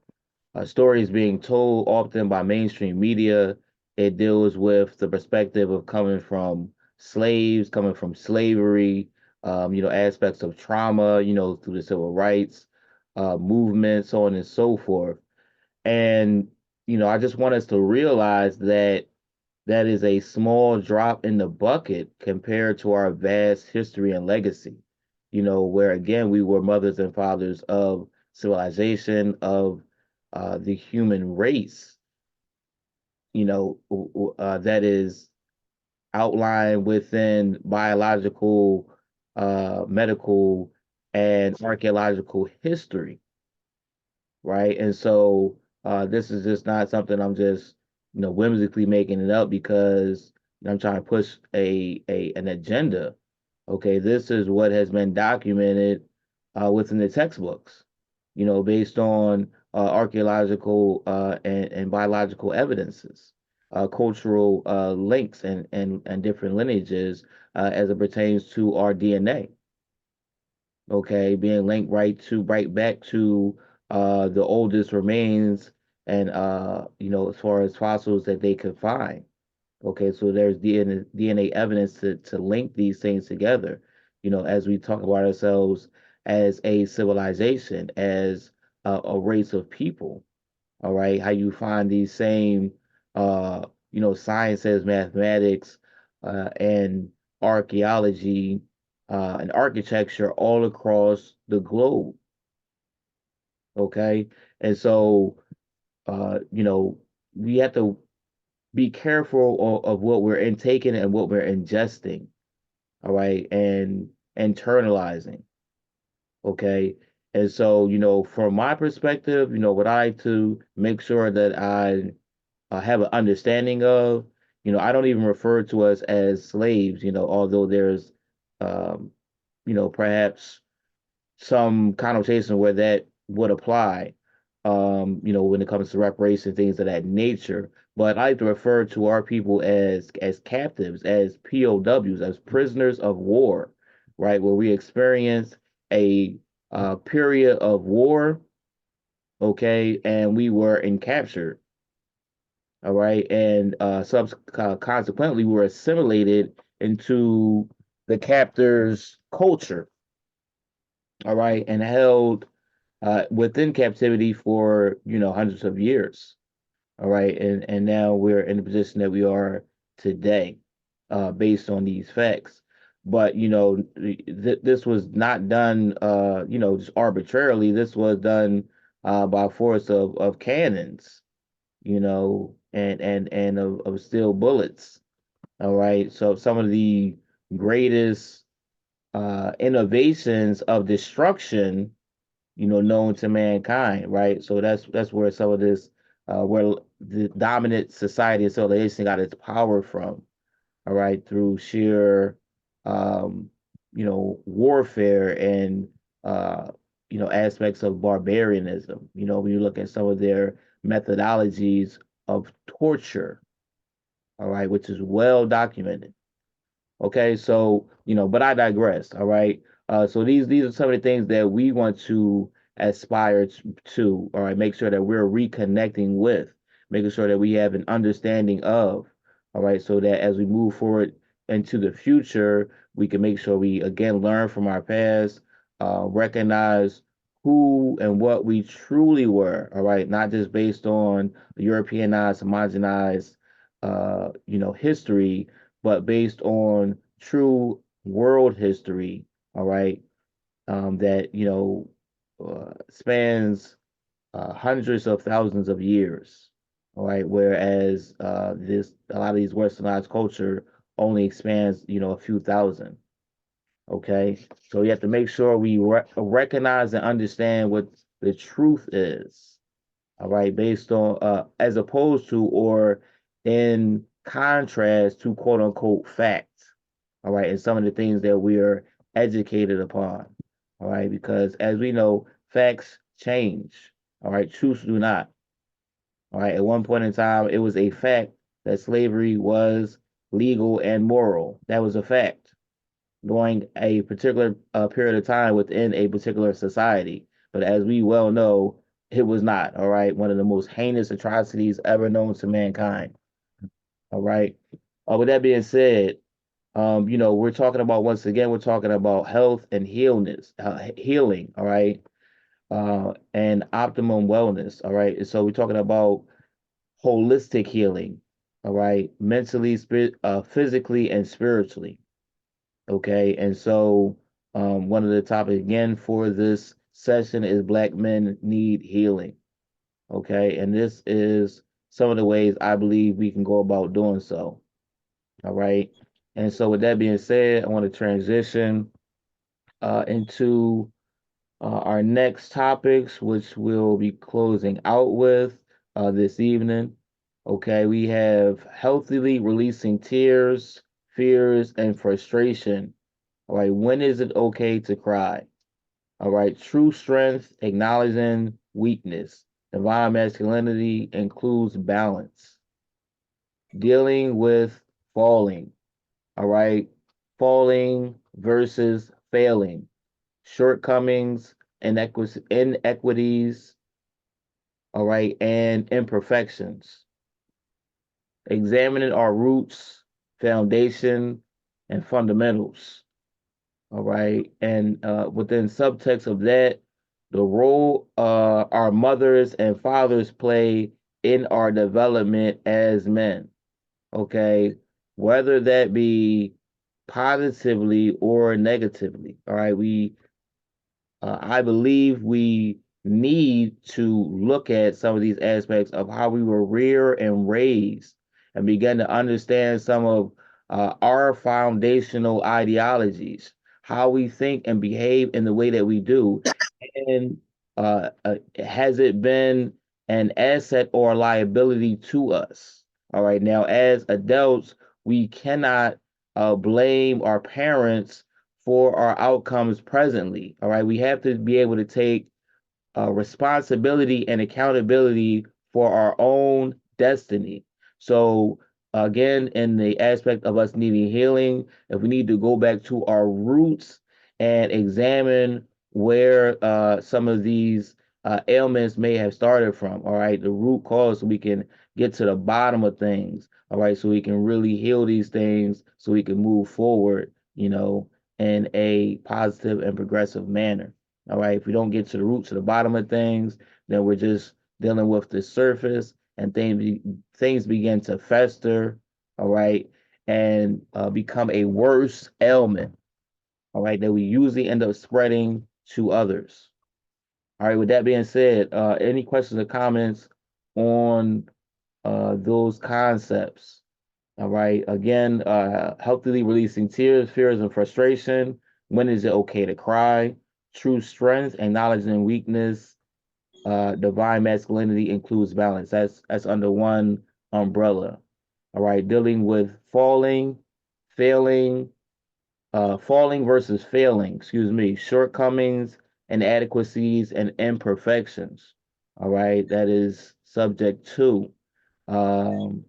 story is being told often by mainstream media, it deals with the perspective of coming from slaves, coming from slavery, aspects of trauma, through the civil rights movement, so on and so forth. And, I just want us to realize that that is a small drop in the bucket compared to our vast history and legacy, where again, we were mothers and fathers of civilization, of the human race, that is outlined within biological, medical, and archaeological history, right? And so this is just not something I'm just whimsically making it up because I'm trying to push an agenda. Okay, this is what has been documented within the textbooks, based on archaeological and biological evidences, cultural links and different lineages as it pertains to our DNA. Okay, being linked right back to the oldest remains and as far as fossils that they could find. Okay, so there's DNA evidence to link these things together, as we talk about ourselves as a civilization, as a race of people. All right, how you find these same sciences, mathematics, and archaeology and architecture all across the globe. Okay, and so we have to be careful of what we're intaking and what we're ingesting. All right, and internalizing. Okay, and so from my perspective, what I like to make sure that I have an understanding of. I don't even refer to us as slaves, although there's, um, perhaps some connotation where that would apply, when it comes to reparations, things of that nature. But I like to refer to our people as captives, as POWs, as prisoners of war, right? Where we experience a period of war, okay, and we were in capture. All right, and consequently, we were assimilated into the captor's culture. All right, and held within captivity for hundreds of years. All right, and now we're in the position that we are today, based on these facts. But this was not done, just arbitrarily. This was done by force of cannons, and of steel bullets. All right. So some of the greatest innovations of destruction, known to mankind, right? So that's where some of this where the dominant society of civilization got its power from, all right, through sheer, um, warfare and, uh, aspects of barbarianism. When you look at some of their methodologies of torture, all right, which is well documented. Okay, so but I digress. All right. So these are some of the things that we want to aspire to. All right, make sure that we're reconnecting with, making sure that we have an understanding of. All right, so that as we move forward into the future, we can make sure we again learn from our past, recognize who and what we truly were. All right, not just based on Europeanized, homogenized, history, but based on true world history, all right, that spans hundreds of thousands of years, all right, whereas this a lot of these westernized culture only expands a few thousand. Okay, so you have to make sure we recognize and understand what the truth is, all right, based on as opposed to or in contrast to quote unquote facts, all right, and some of the things that we are educated upon, all right, because as we know, facts change, all right, truths do not, all right. At one point in time, it was a fact that slavery was legal and moral. That was a fact during a particular period of time within a particular society. But as we well know, it was not. All right, one of the most heinous atrocities ever known to mankind. All right. With that being said, we're talking about once again, we're talking about health and healing. All right, and optimum wellness. All right, and so we're talking about holistic healing. All right, mentally, physically, and spiritually. Okay, and so one of the topics again for this session is Black Men Need Healing. Okay, and this is some of the ways I believe we can go about doing so. All right, and so with that being said, I want to transition into our next topics, which we'll be closing out with this evening. Okay, we have healthily releasing tears, fears, and frustration. All right, when is it okay to cry? All right, true strength, acknowledging weakness. Divine masculinity includes balance. Dealing with falling. All right, falling versus failing. Shortcomings, inequities, all right, and imperfections. Examining our roots, foundation, and fundamentals. All right. And within subtext of that, the role our mothers and fathers play in our development as men. Okay. Whether that be positively or negatively. All right. I believe we need to look at some of these aspects of how we were reared and raised and begin to understand some of our foundational ideologies, how we think and behave in the way that we do. And has it been an asset or a liability to us? All right. Now, as adults, we cannot blame our parents for our outcomes presently. All right. We have to be able to take responsibility and accountability for our own destiny. So, again, in the aspect of us needing healing, if we need to go back to our roots and examine where some of these ailments may have started from, all right, the root cause, so we can get to the bottom of things, all right, so we can really heal these things so we can move forward, in a positive and progressive manner. All right. If we don't get to the root, to the bottom of things, then we're just dealing with the surface, and things begin to fester. All right, and become a worse ailment. All right, that we usually end up spreading to others. All right. With that being said, any questions or comments on those concepts? All right. Again, healthily releasing tears, fears, and frustration. When is it okay to cry? True strength, acknowledging weakness. Divine masculinity includes balance. That's under one umbrella. All right, dealing with failing, falling versus failing, excuse me, shortcomings, inadequacies, and imperfections. All right, that is subject two. Um,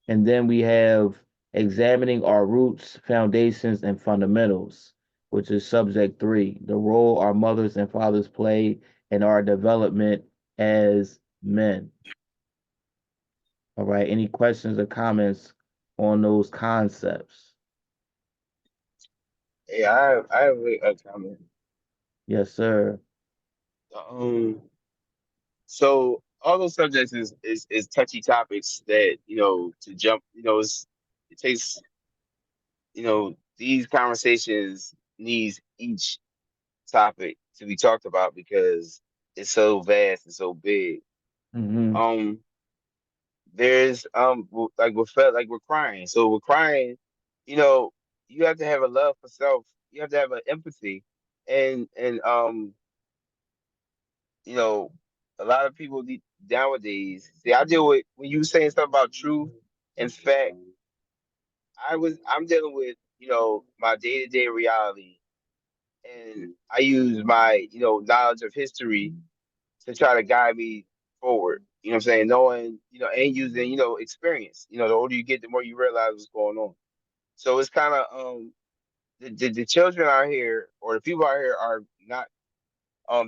and then we have examining our roots, foundations, and fundamentals, which is subject three, the role our mothers and fathers play in our development as men. All right, any questions or comments on those concepts? Yeah, I have a comment. Yes, sir. Um, so all those subjects is touchy topics that to jump. It takes these conversations needs each topic to be talked about because it's so vast and so big. Mm-hmm. Um, there's like we're crying. So we're crying. You know, you have to have a love for self. You have to have an empathy, and you know, a lot of people nowadays. See, I deal with when you saying stuff about truth and fact. I'm dealing with my day to day reality, and I use my knowledge of history to try to guide me forward. You know what I'm saying? Knowing, and using, experience. The older you get, the more you realize what's going on. So it's kind of the children out here or the people out here are not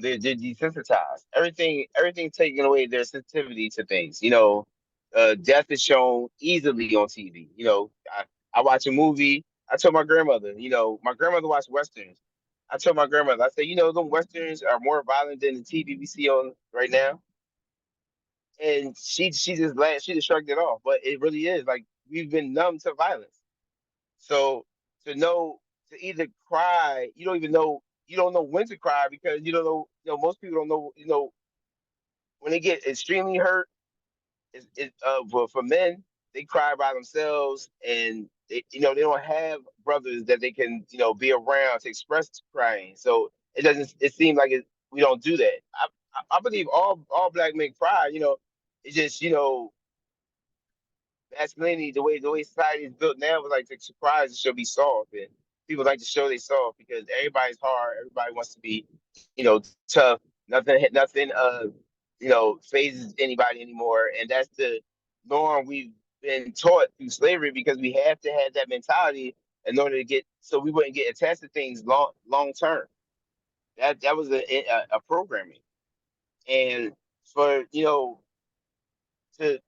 they're desensitized. Everything taking away their sensitivity to things. Death is shown easily on TV. I watch a movie. I told my grandmother. My grandmother watched westerns. I told my grandmother. I said, them westerns are more violent than the TV we see on right now. And she just laughed. She just shrugged it off. But it really is like we've been numb to violence. So to know to either cry, you don't even know. You don't know when to cry because you don't know. Most people don't know. When they get extremely hurt, but for men, they cry by themselves, and they don't have brothers that they can be around to express crying. So it doesn't. It seems like we don't do that. I believe all black men cry. It's just masculinity, the way society is built now, was like the surprise should be soft, and people like to show they soft because everybody's hard. Everybody wants to be, tough. Nothing, phases anybody anymore, and that's the norm we've been taught through slavery because we have to have that mentality in order to get, so we wouldn't get attached to things long term. That was a programming, and for to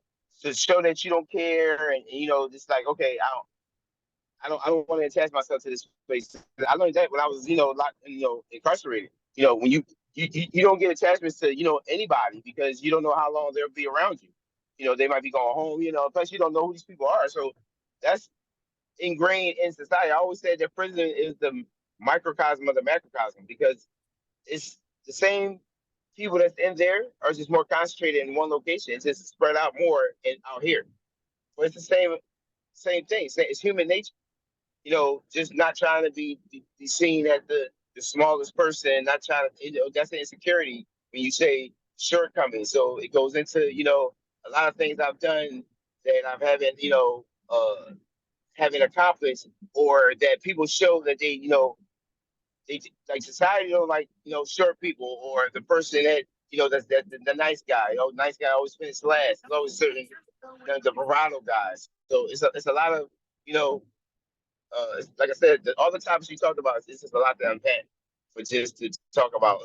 to show that you don't care and just like okay I don't want to attach myself to this place. I learned that when I was locked incarcerated. When you don't get attachments to anybody because you don't know how long they'll be around you. They might be going home. Plus you don't know who these people are. So that's ingrained in society. I always said that prison is the microcosm of the macrocosm because it's the same people that's in there are just more concentrated in one location. It's just spread out more and out here. But it's the same thing. It's human nature. Just not trying to be seen as the smallest person, not trying to, that's an insecurity when you say shortcomings. So it goes into, a lot of things I've done that I've haven't accomplished or that people show that they like society don't like, short people or the person that, that's the nice guy. Nice guy always finishes last. There's always certain, the bravado guys. So it's a lot of, you know, like I said, all the topics you talked about, it's just a lot to unpack for just to talk about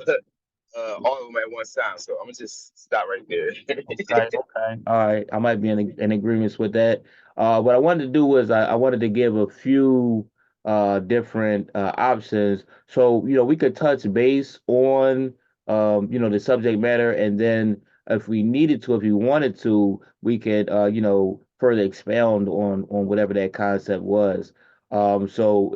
all of them at one time. So I'm gonna just stop right there. Okay, okay. All right. I might be in agreement with that. What I wanted to do was I wanted to give a few different options. So, we could touch base on the subject matter, and then if we needed to, if we wanted to, we could further expound on whatever that concept was. So,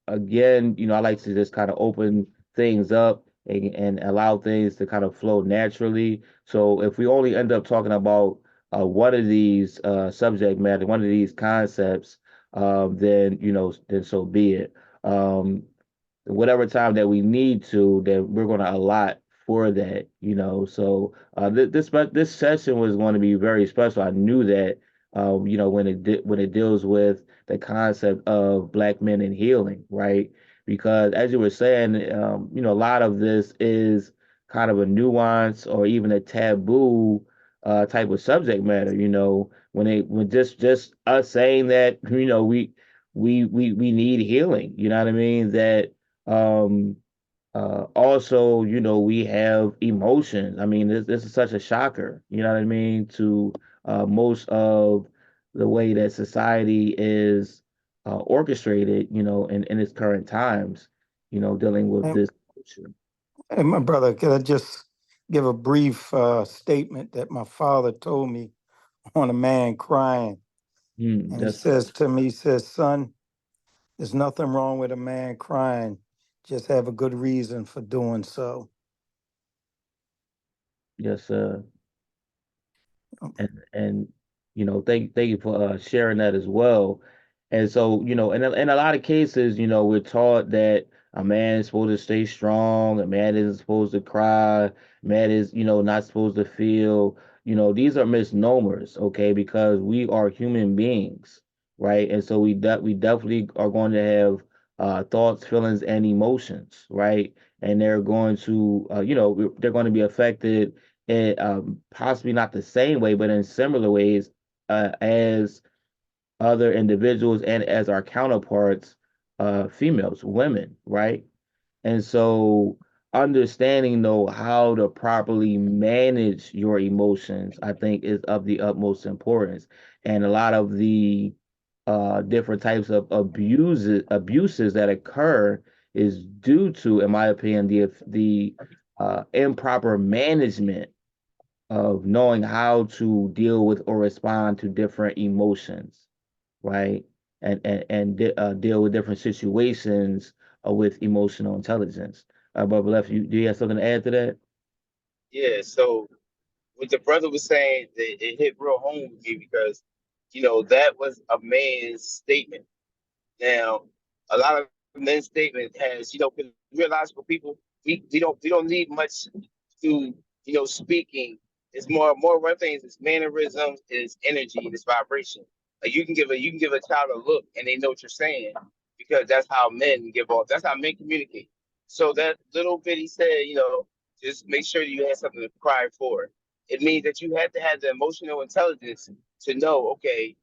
again, I like to just kind of open things up and allow things to kind of flow naturally. So if we only end up talking about one of these subject matter, one of these concepts, then then so be it. Whatever time that we need to, that we're going to allot for that, So this session was going to be very special. I knew that, when it deals with the concept of Black men in healing, right? Because as you were saying, a lot of this is kind of a nuance or even a taboo type of subject matter. When just us saying that, we need healing. You know what I mean? That um also, we have emotions. I mean, this is such a shocker, you know what I mean, to most of the way that society is orchestrated, in its current times, dealing with And, this issue. and my brother, could I just give a brief statement that my father told me on a man crying? And he That's says to me, he says, son, there's nothing wrong with a man crying. Just have a good reason for doing so. yes, and thank you for sharing that as well. And so, in a lot of cases, we're taught that a man is supposed to stay strong, a man isn't supposed to cry, man is, not supposed to feel. These are misnomers, okay? Because we are human beings, right? And so we definitely are going to have thoughts, feelings, and emotions, right? And they're going to, they're going to be affected in possibly not the same way, but in similar ways as other individuals and as our counterparts, females, women, right? And so understanding though how to properly manage your emotions, I think is of the utmost importance. And a lot of the different types of abuses that occur is due to, in my opinion, the improper management of knowing how to deal with or respond to different emotions, right? And deal with different situations with emotional intelligence. But left, do you have something to add to that? Yeah. So what the brother was saying, it hit real home with me because, that was a man's statement. Now, a lot of men's statement has, 'cause we're logical people. We don't need much to, speaking. It's more one thing is mannerisms, is energy, and it's vibration. Like you can give a child a look and they know what you're saying because that's how men give off. That's how men communicate. So that little bit he said, just make sure you have something to cry for. It means that you have to have the emotional intelligence to know, okay,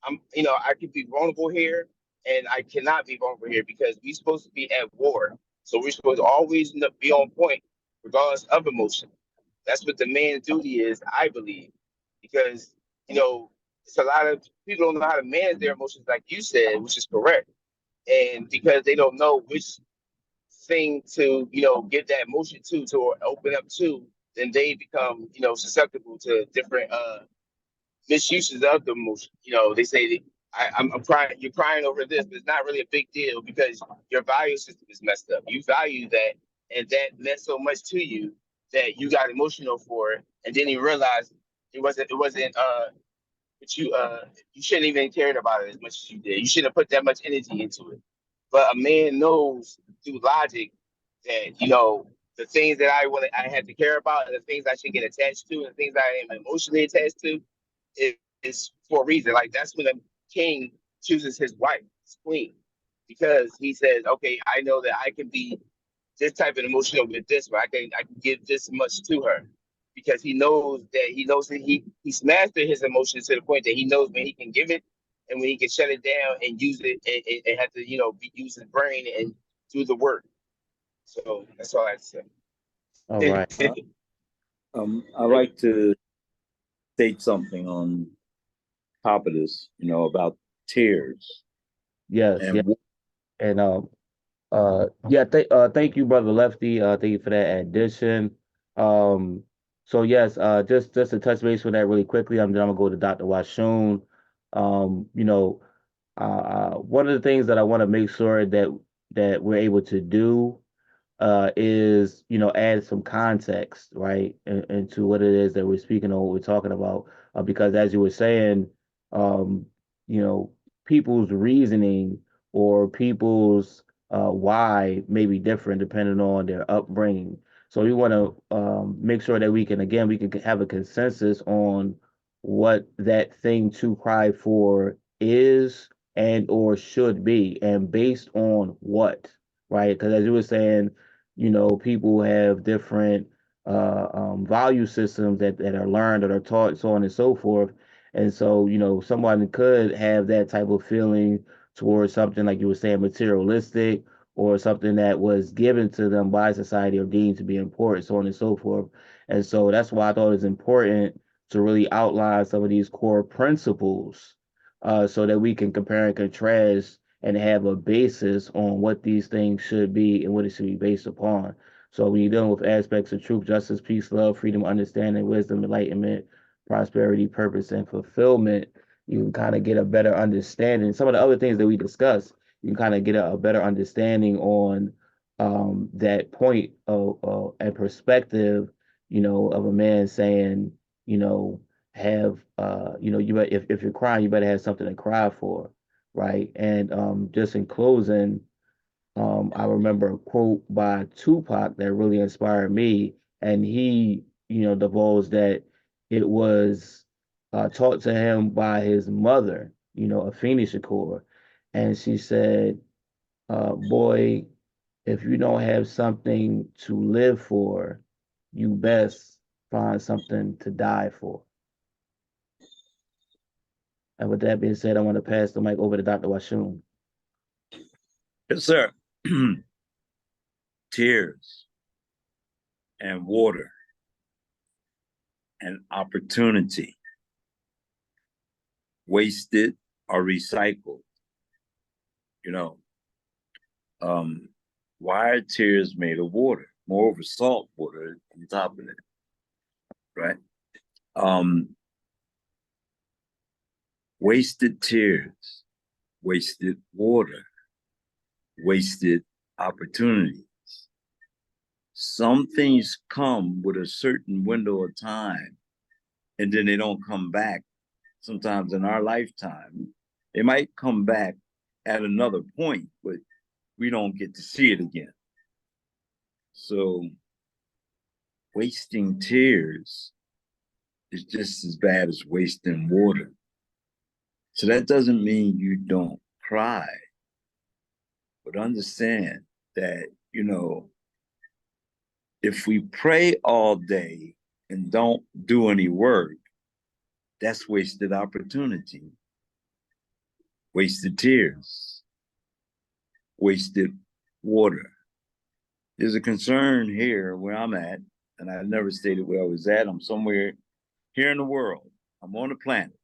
I could be vulnerable here, and I cannot be vulnerable here because we're supposed to be at war. So we're supposed to always be on point, regardless of emotion. That's what the man's duty is, I believe, because it's a lot of people don't know how to manage their emotions, like you said, which is correct, and because they don't know which thing to give that emotion to or open up to, then they become susceptible to different misuses of the emotion. They say that I'm crying, you're crying over this, but it's not really a big deal because your value system is messed up. You value that, and that meant so much to you that you got emotional for it, and then you realized it wasn't but you shouldn't even cared about it as much as you did. You shouldn't have put that much energy into it. But a man knows through logic that the things that I have to care about, and the things I should get attached to, and the things I am emotionally attached to, is for a reason. Like that's when a king chooses his wife, his queen, because he says, okay, I know that I can be this type of emotional with this, but I can give this much to her because he knows that he's mastered his emotions to the point that he knows when he can give it and when he can shut it down and use it and have to use his brain and do the work. So that's all I have to All right. say. I like to state something on top of this, about tears Yes, yeah. and And thank you, brother Lefty. Thank you for that addition. Um, so yes, just to touch base with that really quickly. Then I'm gonna go to Dr. Washoon. Um, you know, one of the things that I want to make sure that we're able to do is add some context, right, into what it is that we're speaking on, what we're talking about, because as you were saying, um, you know, people's reasoning or people's why may be different depending on their upbringing. So we want to make sure that we can have a consensus on what that thing to cry for is and or should be, and based on what, right? Because as you were saying, people have different value systems that are learned, that are taught, so on and so forth. And so, someone could have that type of feeling towards something like you were saying, materialistic, or something that was given to them by society or deemed to be important, so on and so forth. And so that's why I thought it's important to really outline some of these core principles, so that we can compare and contrast and have a basis on what these things should be and what it should be based upon. So when you're dealing with aspects of truth, justice, peace, love, freedom, understanding, wisdom, enlightenment, prosperity, purpose, and fulfillment, you can kind of get a better understanding. Some of the other things that we discussed, you can kind of get a better understanding on that point of and perspective, of a man saying, have if you're crying, you better have something to cry for, right? And just in closing, I remember a quote by Tupac that really inspired me, and he, divulged that it was taught to him by his mother, Afeni Shakur, and she said, "Boy, if you don't have something to live for, you best find something to die for." And with that being said, I want to pass the mic over to Dr. Washun. Yes, sir. Tears and water and opportunity, wasted or recycled. You know, why are tears made of water? Moreover, salt water on top of it, right? Wasted tears, wasted water, wasted opportunities. Some things come with a certain window of time, and then they don't come back. Sometimes in our lifetime, they might come back at another point, but we don't get to see it again. So wasting tears is just as bad as wasting water. So that doesn't mean you don't cry, but understand that, if we pray all day and don't do any work, that's wasted opportunity, wasted tears, wasted water. There's a concern here where I'm at, and I never stated where I was at. I'm somewhere here in the world. I'm on the planet.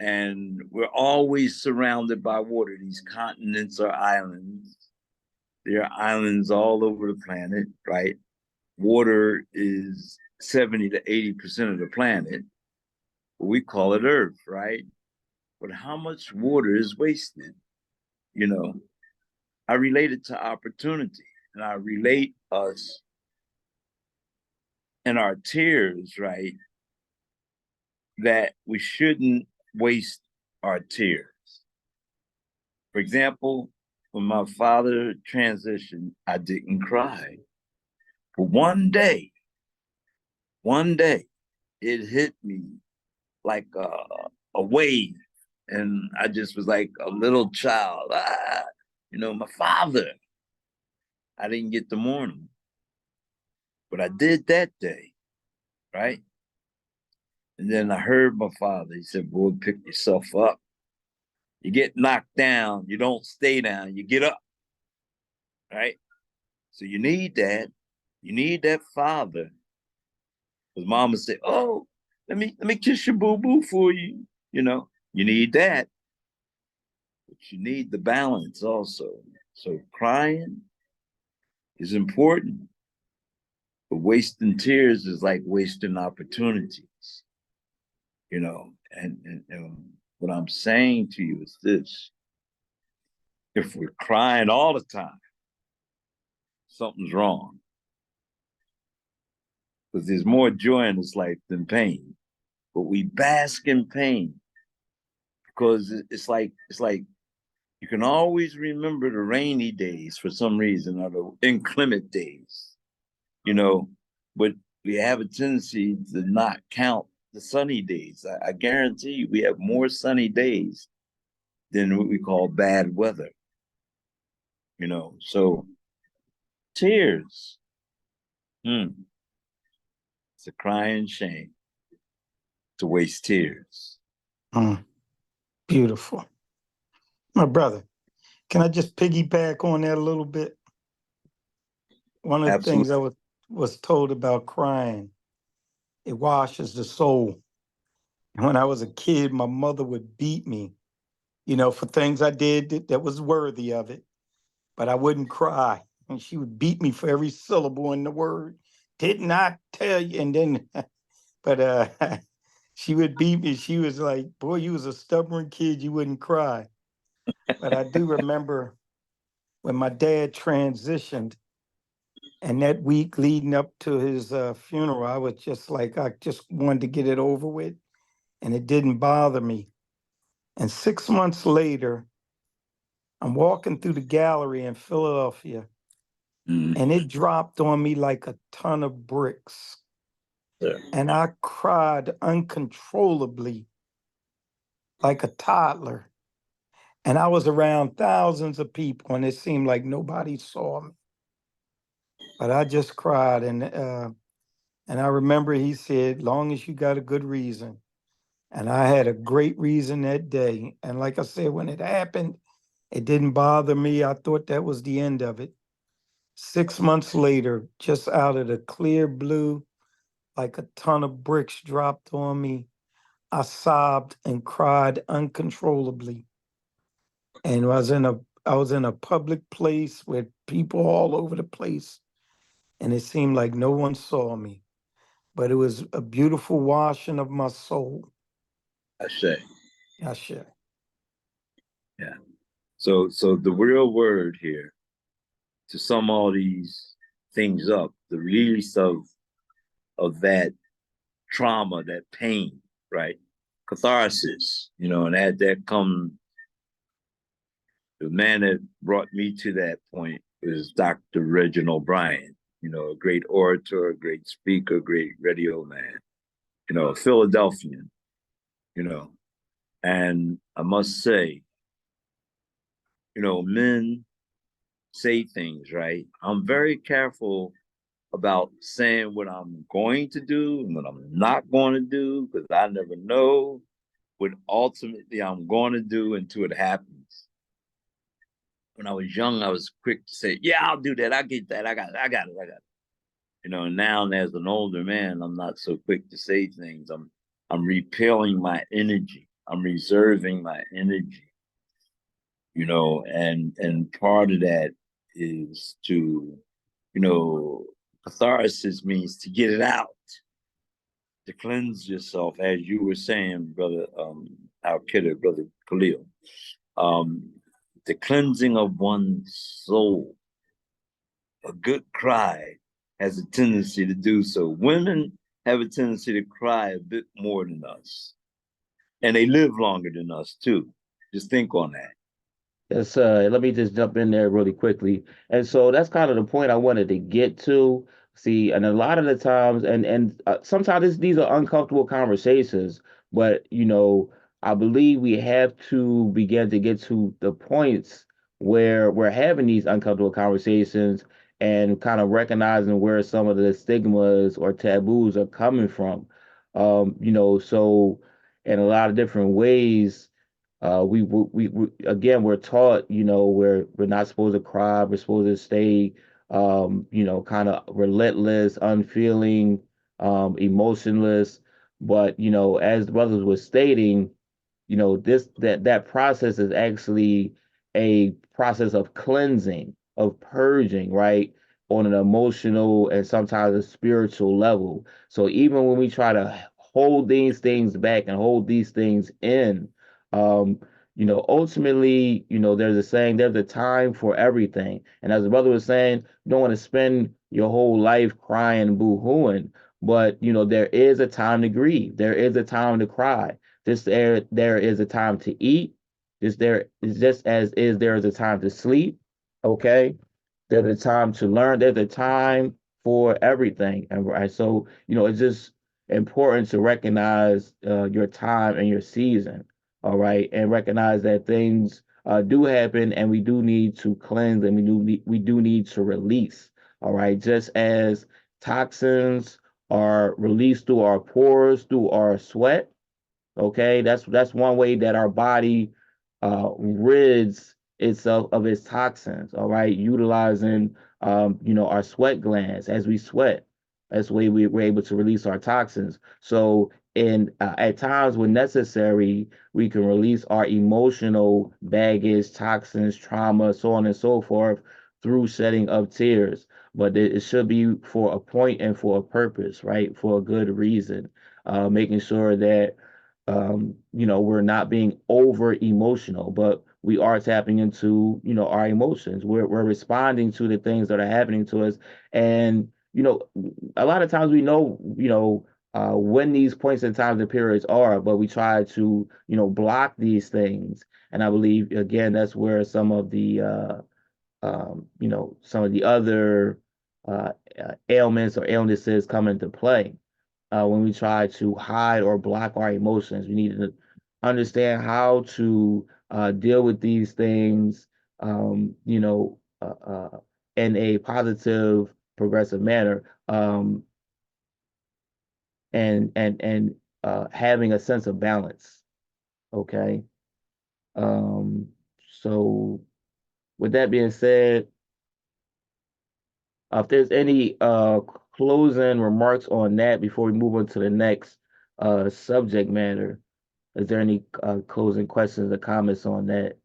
And we're always surrounded by water. These continents are islands. There are islands all over the planet, right? Water is 70 to 80% of the planet. We call it Earth, right? But how much water is wasted? I relate it to opportunity, and I relate us and our tears, right? That we shouldn't waste our tears. For example, when my father transitioned, I didn't cry. But one day, it hit me like a wave. And I just was like a little child. My father. I didn't get to mourn him. But I did that day, right? And then I heard my father. He said, "Boy, pick yourself up. You get knocked down. You don't stay down. You get up." Right? So you need that. You need that father. Because mama said, "Oh, let me kiss your boo-boo for you." You need that. But you need the balance also. So crying is important. But wasting tears is like wasting opportunities. And what I'm saying to you is this: if we're crying all the time, something's wrong. Because there's more joy in this life than pain. But we bask in pain because it's like you can always remember the rainy days for some reason, or the inclement days. you know, but we have a tendency to not count the sunny days. I guarantee you we have more sunny days than what we call bad weather, so tears. It's a crying shame to waste tears. Beautiful. My brother, can I just piggyback on that a little bit? One of the Absolutely. things I was told about crying, it washes the soul. And when I was a kid, my mother would beat me, for things I did that was worthy of it, but I wouldn't cry. And she would beat me for every syllable in the word. Did not tell you. And then, but she would beat me. She was like, boy, you was a stubborn kid. You wouldn't cry. But I do remember when my dad transitioned, and that week leading up to his funeral, I was just like, I just wanted to get it over with. And it didn't bother me. And 6 months later, I'm walking through the gallery in Philadelphia, and it dropped on me like a ton of bricks. Yeah. And I cried uncontrollably like a toddler. And I was around thousands of people, and it seemed like nobody saw me. But I just cried. And I remember he said, long as you got a good reason. And I had a great reason that day. And like I said, when it happened, it didn't bother me. I thought that was the end of it. 6 months later, just out of the clear blue, like a ton of bricks dropped on me, I sobbed and cried uncontrollably. And I was in a public place with people all over the place. And it seemed like no one saw me. But it was a beautiful washing of my soul. I say. Ashe. Yeah. So the real word here, to sum all these things up, the release of that trauma, that pain, right? Catharsis, and that comes. The man that brought me to that point is Dr. Reginald Bryan, a great orator, a great speaker, great radio man, a Philadelphian, and I must say, men say things, right? I'm very careful about saying what I'm going to do and what I'm not going to do, because I never know what ultimately I'm going to do until it happens. When I was young, I was quick to say, yeah, I'll do that. I get that. I got it. And now as an older man, I'm not so quick to say things. I'm repelling my energy. I'm reserving my energy. And part of that is to, catharsis means to get it out, to cleanse yourself, as you were saying, brother Al-Qaeda, brother Khalil. The cleansing of one's soul. A good cry has a tendency to do so. Women have a tendency to cry a bit more than us. And they live longer than us too. Just think on that. Yes, let me just jump in there really quickly. And so that's kind of the point I wanted to get to. See, and a lot of the times, and sometimes these are uncomfortable conversations, but I believe we have to begin to get to the points where we're having these uncomfortable conversations and kind of recognizing where some of the stigmas or taboos are coming from. So in a lot of different ways we again we're taught we're not supposed to cry, we're supposed to stay kind of relentless, unfeeling, emotionless. But as the brothers were stating, this that process is actually a process of cleansing, of purging, right, on an emotional and sometimes a spiritual level. So even when we try to hold these things back and hold these things in, um ultimately, there's a saying, there's a time for everything. And as the brother was saying, you don't want to spend your whole life crying, boo-hooing, but there is a time to grieve, there is a time to cry. There is a time to eat. There is just as is there is a time to sleep. Okay. There's a time to learn. There's a time for everything. And right, so it's just important to recognize your time and your season. All right, and recognize that things do happen, and we do need to cleanse, and we do need to release. All right, just as toxins are released through our pores, through our sweat. Okay, that's one way that our body rids itself of its toxins. All right, utilizing our sweat glands as we sweat. That's the way we're able to release our toxins. So, in at times when necessary, we can release our emotional baggage, toxins, trauma, so on and so forth through shedding of tears. But it should be for a point and for a purpose, right? For a good reason. Making sure that we're not being over emotional, but we are tapping into, our emotions. We're responding to the things that are happening to us. And, a lot of times we know, when these points in times and periods are, but we try to, block these things. And I believe, again, that's where some of the other ailments or illnesses come into play when we try to hide or block our emotions. We need to understand how to deal with these things, in a positive, progressive manner, and having a sense of balance. Okay. Um, so, with that being said, if there's any closing remarks on that before we move on to the next subject matter, is there any closing questions or comments on that?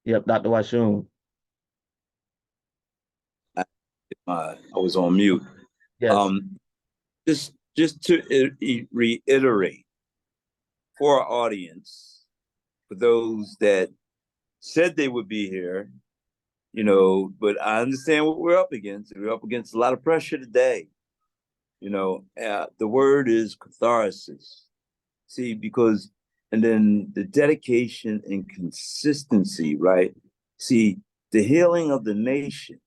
Yep, Dr. Washun. I was on mute. Yes. Just to reiterate for our audience, for those that said they would be here, but I understand what we're up against. We're up against a lot of pressure today. The word is catharsis. See, because, and then the dedication and consistency, right? See, the healing of the nation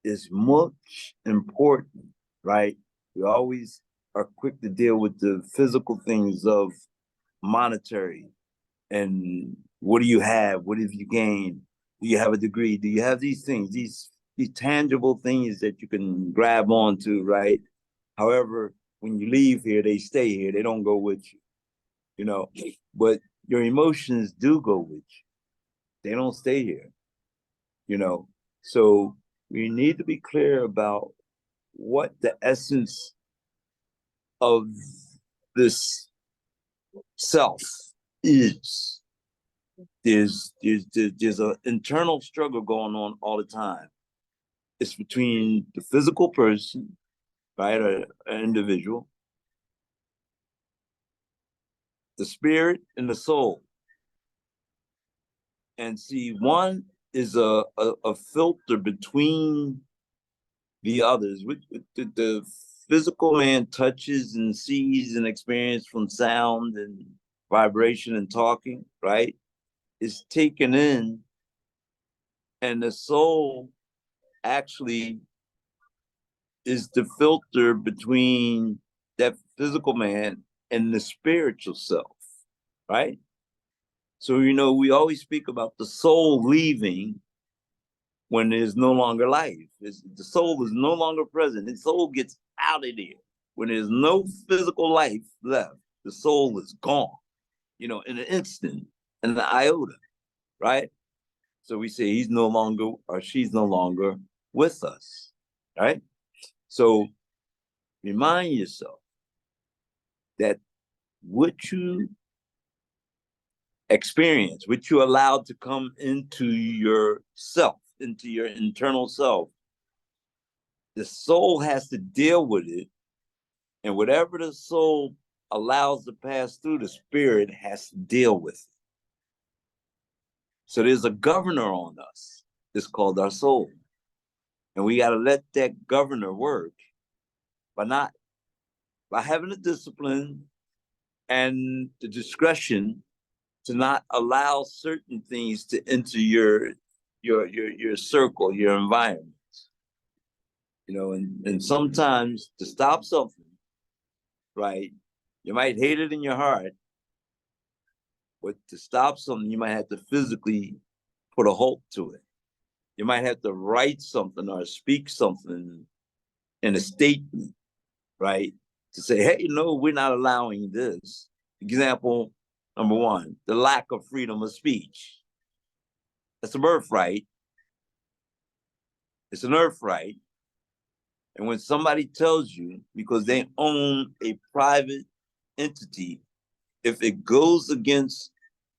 is much important, right? We always are quick to deal with the physical things of monetary and what do you have? What have you gained? Do you have a degree? Do you have these things, these tangible things that you can grab onto, right? However, when you leave here, they stay here. They don't go with you. But your emotions do go with you. They don't stay here. So we need to be clear about what the essence of this self is. There's an internal struggle going on all the time. It's between the physical person, right, or an individual, the spirit, and the soul. And see, one is a filter between the others. The physical man touches and sees and experiences from sound and vibration and talking, right? Is taken in, and the soul actually is the filter between that physical man and the spiritual self, right? So, we always speak about the soul leaving when there's no longer life. The soul is no longer present. The soul gets out of there. When there's no physical life left, the soul is gone, in an instant, in an iota, right? So we say he's no longer or she's no longer with us, right? So remind yourself that what you experience, what you allowed to come into yourself, into your internal self, the soul has to deal with it. And whatever the soul allows to pass through, the spirit has to deal with it. So there's a governor on us. It's called our soul. And we got to let that governor work by having the discipline and the discretion to not allow certain things to enter your circle, your environment. You know, and sometimes to stop something, right? You might hate it in your heart, but to stop something, you might have to physically put a halt to it. You might have to write something or speak something in a statement, right? To say, hey, no, we're not allowing this. Example number one, the lack of freedom of speech. That's a birthright. It's an earthright. And when somebody tells you, because they own a private entity, if it goes against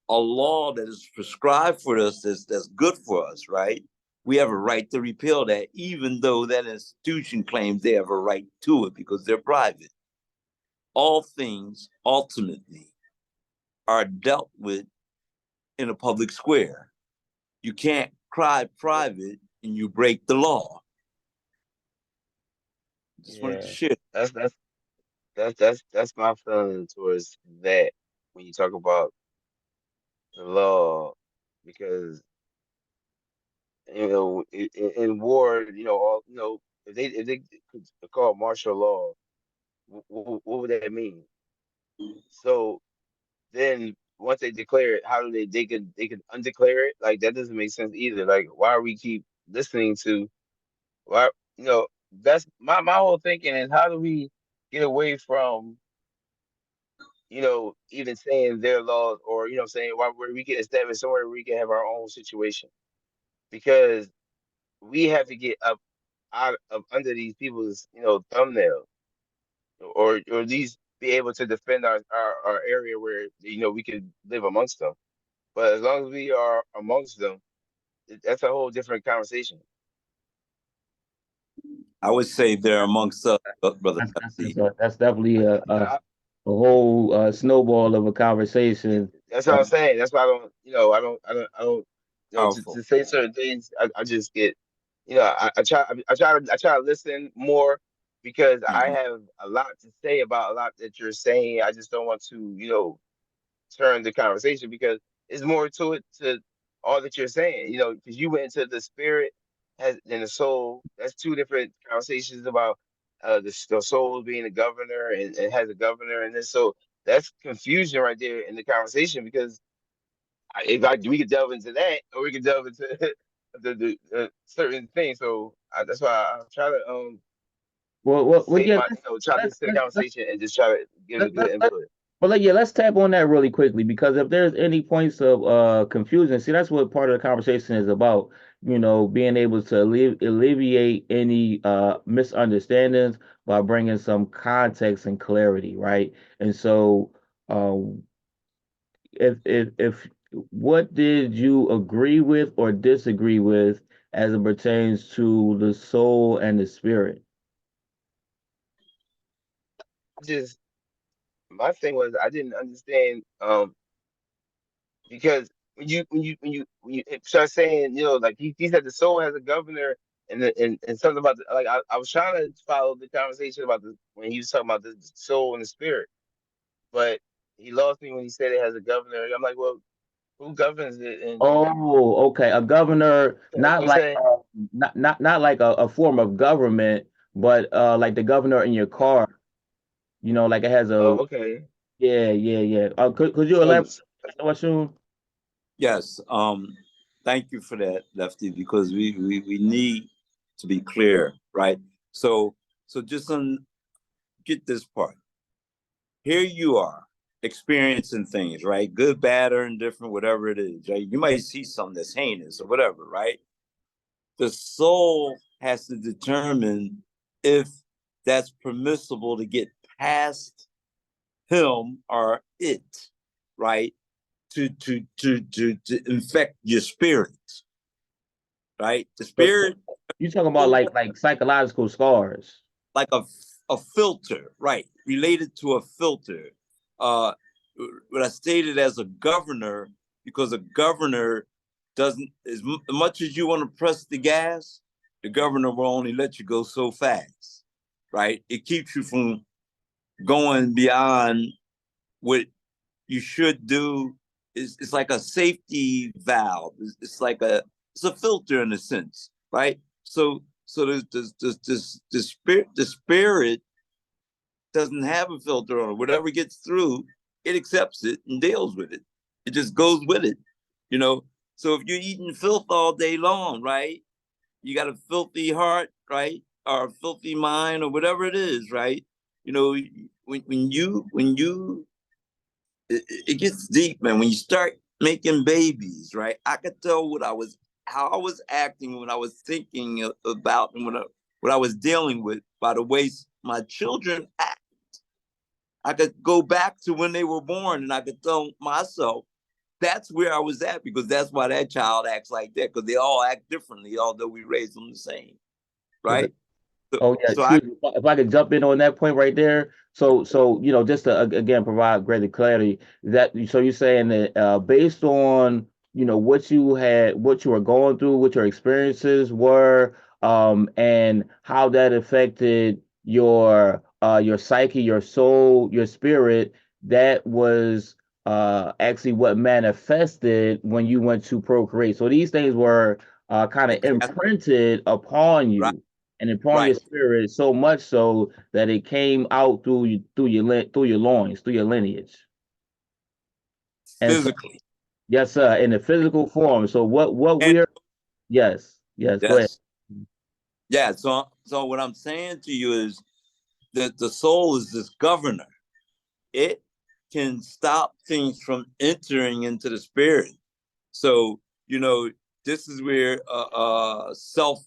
a law that is prescribed for us, that's good for us, right? We have a right to repeal that, even though that institution claims they have a right to it because they're private. All things ultimately are dealt with in a public square. You can't cry private and you break the law. Just wanted to Yeah, share. that's my feeling towards that when you talk about the law, because in war, all if they could call martial law, what would that mean? So then once they declare it, how do they could undeclare it? Like that doesn't make sense either. Like why are we keep listening to why that's my whole thinking is how do we get away from even saying their laws or saying why where we can establish somewhere where we can have our own situation because we have to get up out of under these people's thumbnails or at least be able to defend our area where we can live amongst them. But as long as we are amongst them, that's a whole different conversation. I would say they're amongst us, Brother Lefty. That's definitely I, a I, whole snowball of a conversation. that's what Right? I'm saying. That's why I don't, to Powerful. say certain things. I just get, I try to listen more because I Mhm. have a lot to say about a lot that you're saying. I just don't want to, turn the conversation because it's more to it to all that you're saying. Because you went into the spirit has and the soul. That's two different conversations about the soul being a governor and has a governor, and then so that's confusion right there in the conversation because we could delve into that or we could delve into the certain things. So that's why I try to Well, say yeah. my try to Let's listen to the let's let's conversation and just try to give a let, good let, let, input. well, yeah, let's tap on that really quickly because if there's any points of confusion, see, that's what part of the conversation is about. Being able to alleviate any misunderstandings by bringing some context and clarity, right? And so, um, if what did you agree with or disagree with as it pertains to the soul and the spirit? Just my thing was I didn't understand because when you start saying like he said the soul has a governor and something about like I was trying to follow the conversation about the when he was talking about the soul and the spirit, but he lost me when he said it has a governor. I'm like, well, who governs it? And Oh, okay. A governor, that's what not I'm like saying. not like a form of government, but like the governor in your Uh, car. Like it has a okay, yeah. Could you so elaborate on soon? Yes. Thank you for that, Lefty, because we need to be clear, right? So just get this part. Here you are experiencing things, right? Good, bad, or indifferent, whatever it is, right? You might see something that's heinous or whatever, right? The soul has to determine if that's permissible to get past him or it, right? To infect your spirit, right? The So spirit you talking about like psychological scars? like a filter, right? Related to a filter. Uh, what I stated as a governor, because a governor doesn't, as much as you want to press the gas, the governor will only let you go so fast, right? It keeps you from going beyond what you should do it's like a safety valve. It's like it's a filter in a sense, right? So the spirit doesn't have a filter on it. Whatever gets through, it accepts it and deals with it. It just goes with it, you know. So if you're eating filth all day long, right? You got a filthy heart, right? Or a filthy mind, or whatever it is, right? You know, when you it gets deep, man. When you start making babies, right? I could tell how I was acting, when I was thinking about, and what I was dealing with by the way my children act. I could go back to when they were born, and I could tell myself that's where I was at, because that's why that child acts like that, because they all act differently, although we raised them the same, right? So, Oh yeah, so I excuse me. If I could jump in on that point right there. So just to again provide greater clarity, that so you're saying that based on what you had, what you were going through, what your experiences were, and how that affected your psyche, your soul, your spirit, that was actually what manifested when you went to procreate. So these things were kind of that's imprinted upon right, you and upon your right, spirit, so much so that it came out through your loins, through your lineage. And so, physically, yes, sir, in the physical form. So what and we're yes, go ahead. yes, yeah. So what I'm saying to you is that the soul is this governor. It can stop things from entering into the spirit. So, this is where self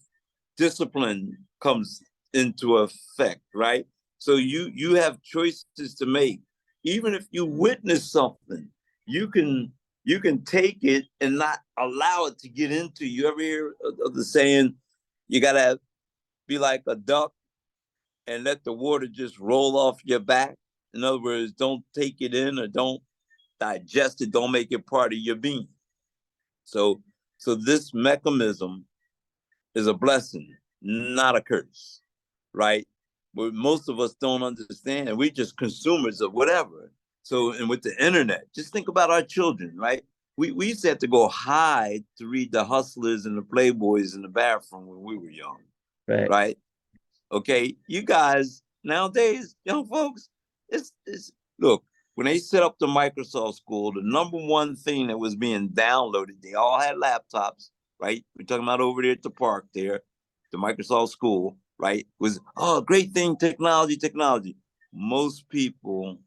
discipline comes into effect, right? So you have choices to make. Even if you witness something, you can you can take it and not allow it to get into you. Ever hear of the saying, you gotta be like a duck and let the water just roll off your back? In other words, don't take it in, or don't digest it, don't make it part of your being. So so this mechanism is a blessing, not a curse, right? But most of us don't understand, and we're just consumers of whatever. So, and with the internet, just think about our children, right? We used to have to go hide to read the Hustlers and the Playboys in the bathroom when we were young, Right, right? Okay, you guys nowadays, young folks, it's look, when they set up the Microsoft School, the number one thing that was being downloaded, they all had laptops, right? We're talking about over there at the park there, the Microsoft School, right? Was, oh, great thing, technology, technology. Most people,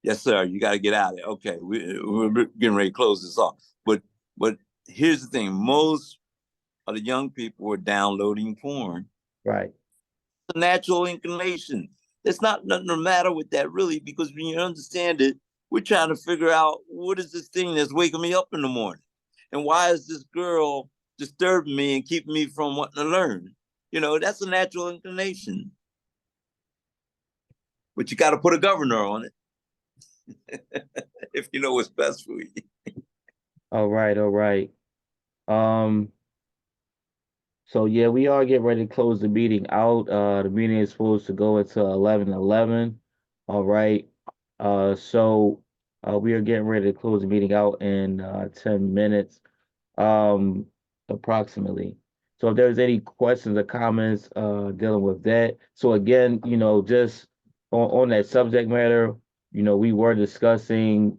yes, sir, you got to get out of it. Okay, we're getting ready to close this off. But here's the thing: most of the young people are downloading porn, right. a natural inclination. There's not nothing the matter with that, really, because when you understand it, we're trying to figure out, what is this thing that's waking me up in the morning? And why is this girl disturbing me and keeping me from wanting to learn? That's a natural inclination, but you got to put a governor on it if you know what's best for you. All right, all right. Um, so yeah, we are getting ready to close the meeting out. The meeting is supposed to go until 11:11. All right. So we are getting ready to close the meeting out in 10 minutes. um, approximately. So if there's any questions or comments dealing with that. So again, just on that subject matter, we were discussing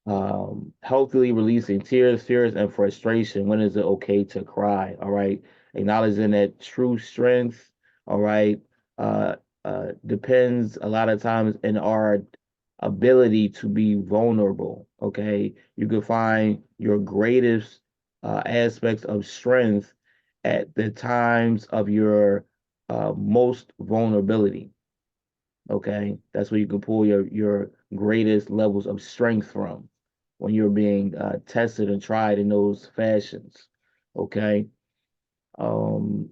healthily releasing tears, fears, and frustration. When is it okay to cry? All right. Acknowledging that true strength, all right, uh, depends a lot of times in our ability to be vulnerable. Okay. You can find your greatest aspects of strength at the times of your most vulnerability. Okay, that's where you can pull your greatest levels of strength from when you're being tested and tried in those fashions. Okay, um,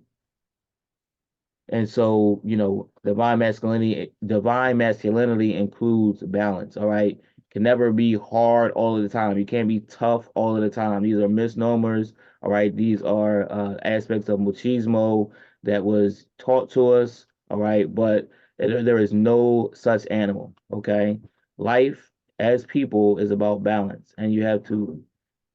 and so, divine masculinity includes balance, all right? Can never be hard all of the time. You can't be tough all of the time. These are misnomers, all right? These are aspects of machismo that was taught to us, all right? But there is no such animal, okay? Life as people is about balance, and you have to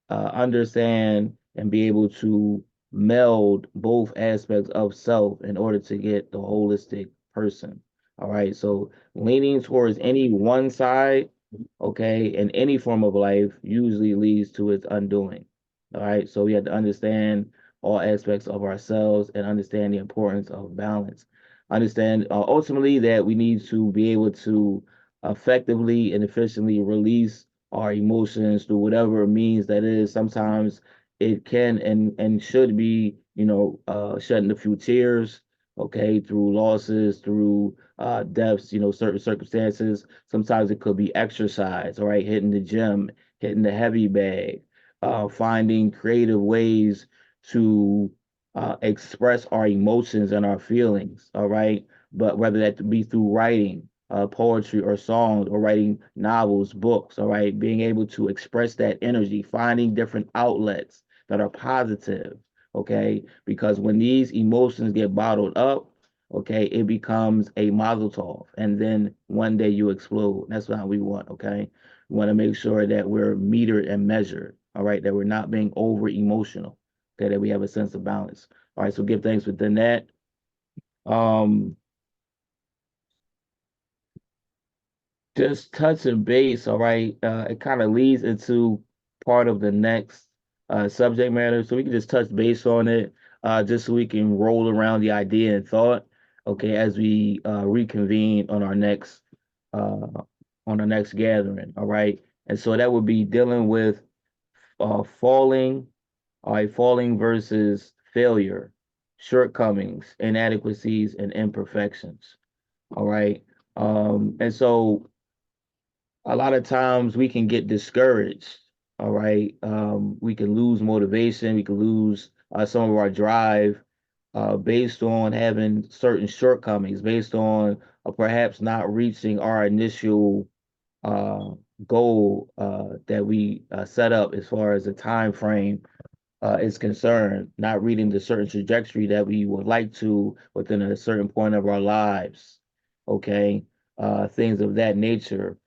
understand and be able to meld both aspects of self in order to get the holistic person. All right. So leaning towards any one side, okay, in any form of life usually leads to its undoing. All right. So we have to understand all aspects of ourselves and understand the importance of balance. Understand ultimately that we need to be able to effectively and efficiently release our emotions through whatever means that is. Sometimes it can and should be, shedding a few tears, okay, through losses, through deaths, certain circumstances. Sometimes it could be exercise, all right, hitting the gym, hitting the heavy bag, finding creative ways to express our emotions and our feelings, all right. But whether that be through writing, poetry or songs, or writing novels, books, all right, being able to express that energy, finding different outlets that are positive, okay, because when these emotions get bottled up, okay, it becomes a mazel tov, and then one day you explode. That's what we want, okay. We want to make sure that we're metered and measured, all right, that we're not being over emotional, okay, that we have a sense of balance. All right, so give thanks within that. Um, just touching base, all right. It kind of leads into part of the next subject matter, so we can just touch base on it, just so we can roll around the idea and thought, okay, as we reconvene uh, on our next gathering, all right. And so that would be dealing with falling, all right, falling versus failure, shortcomings, inadequacies, and imperfections, all right. And so a lot of times we can get discouraged. All right. We can lose motivation. We can lose some of our drive based on having certain shortcomings, based on perhaps not reaching our initial uh, goal that we set up as far as the time frame is concerned, not reading the certain trajectory that we would like to within a certain point of our lives. Okay, things of that nature.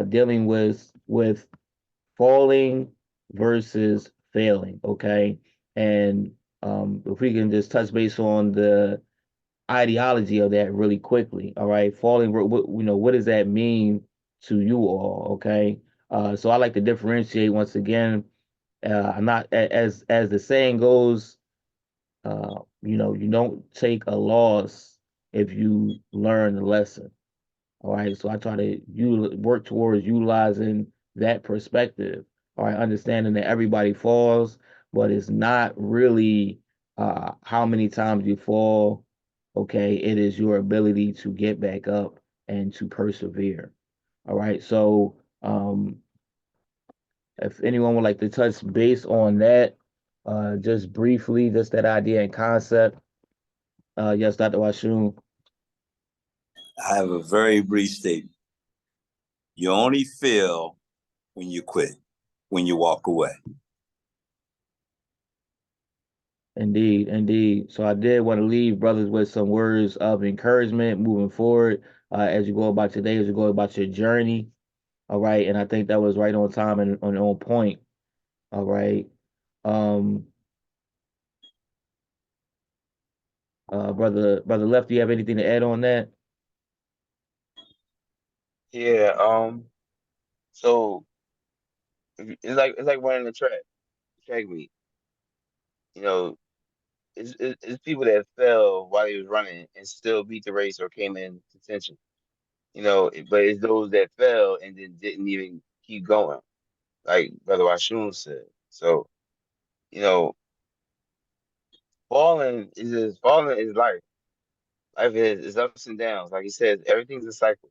Dealing with falling versus failing. Okay, and if we can just touch base on the ideology of that really quickly. All right, falling. What does that mean to you all? Okay, so I like to differentiate once again. I'm not as the saying goes. You don't take a loss if you learn the lesson. All right, so I try to work towards utilizing that perspective. All right, understanding that everybody falls, but it's not really how many times you fall. Okay, it is your ability to get back up and to persevere. All right, so if anyone would like to touch base on that, just briefly, just that idea and concept. Yes, Dr. Washun. I have a very brief statement. You only fail when you quit, when you walk away. Indeed, indeed. So I did want to leave brothers with some words of encouragement moving forward as you go about your day, as you go about your journey. All right, and I think that was right on time and on point. All right, um, brother Left, do you have anything to add on that? Yeah. So it's like running the track meet. You know, it's people that fell while they was running and still beat the race or came in contention. But it's those that fell and then didn't even keep going, like Brother Washun said. So, you know, falling is life. Life is ups and downs. Like he says, everything's a cycle.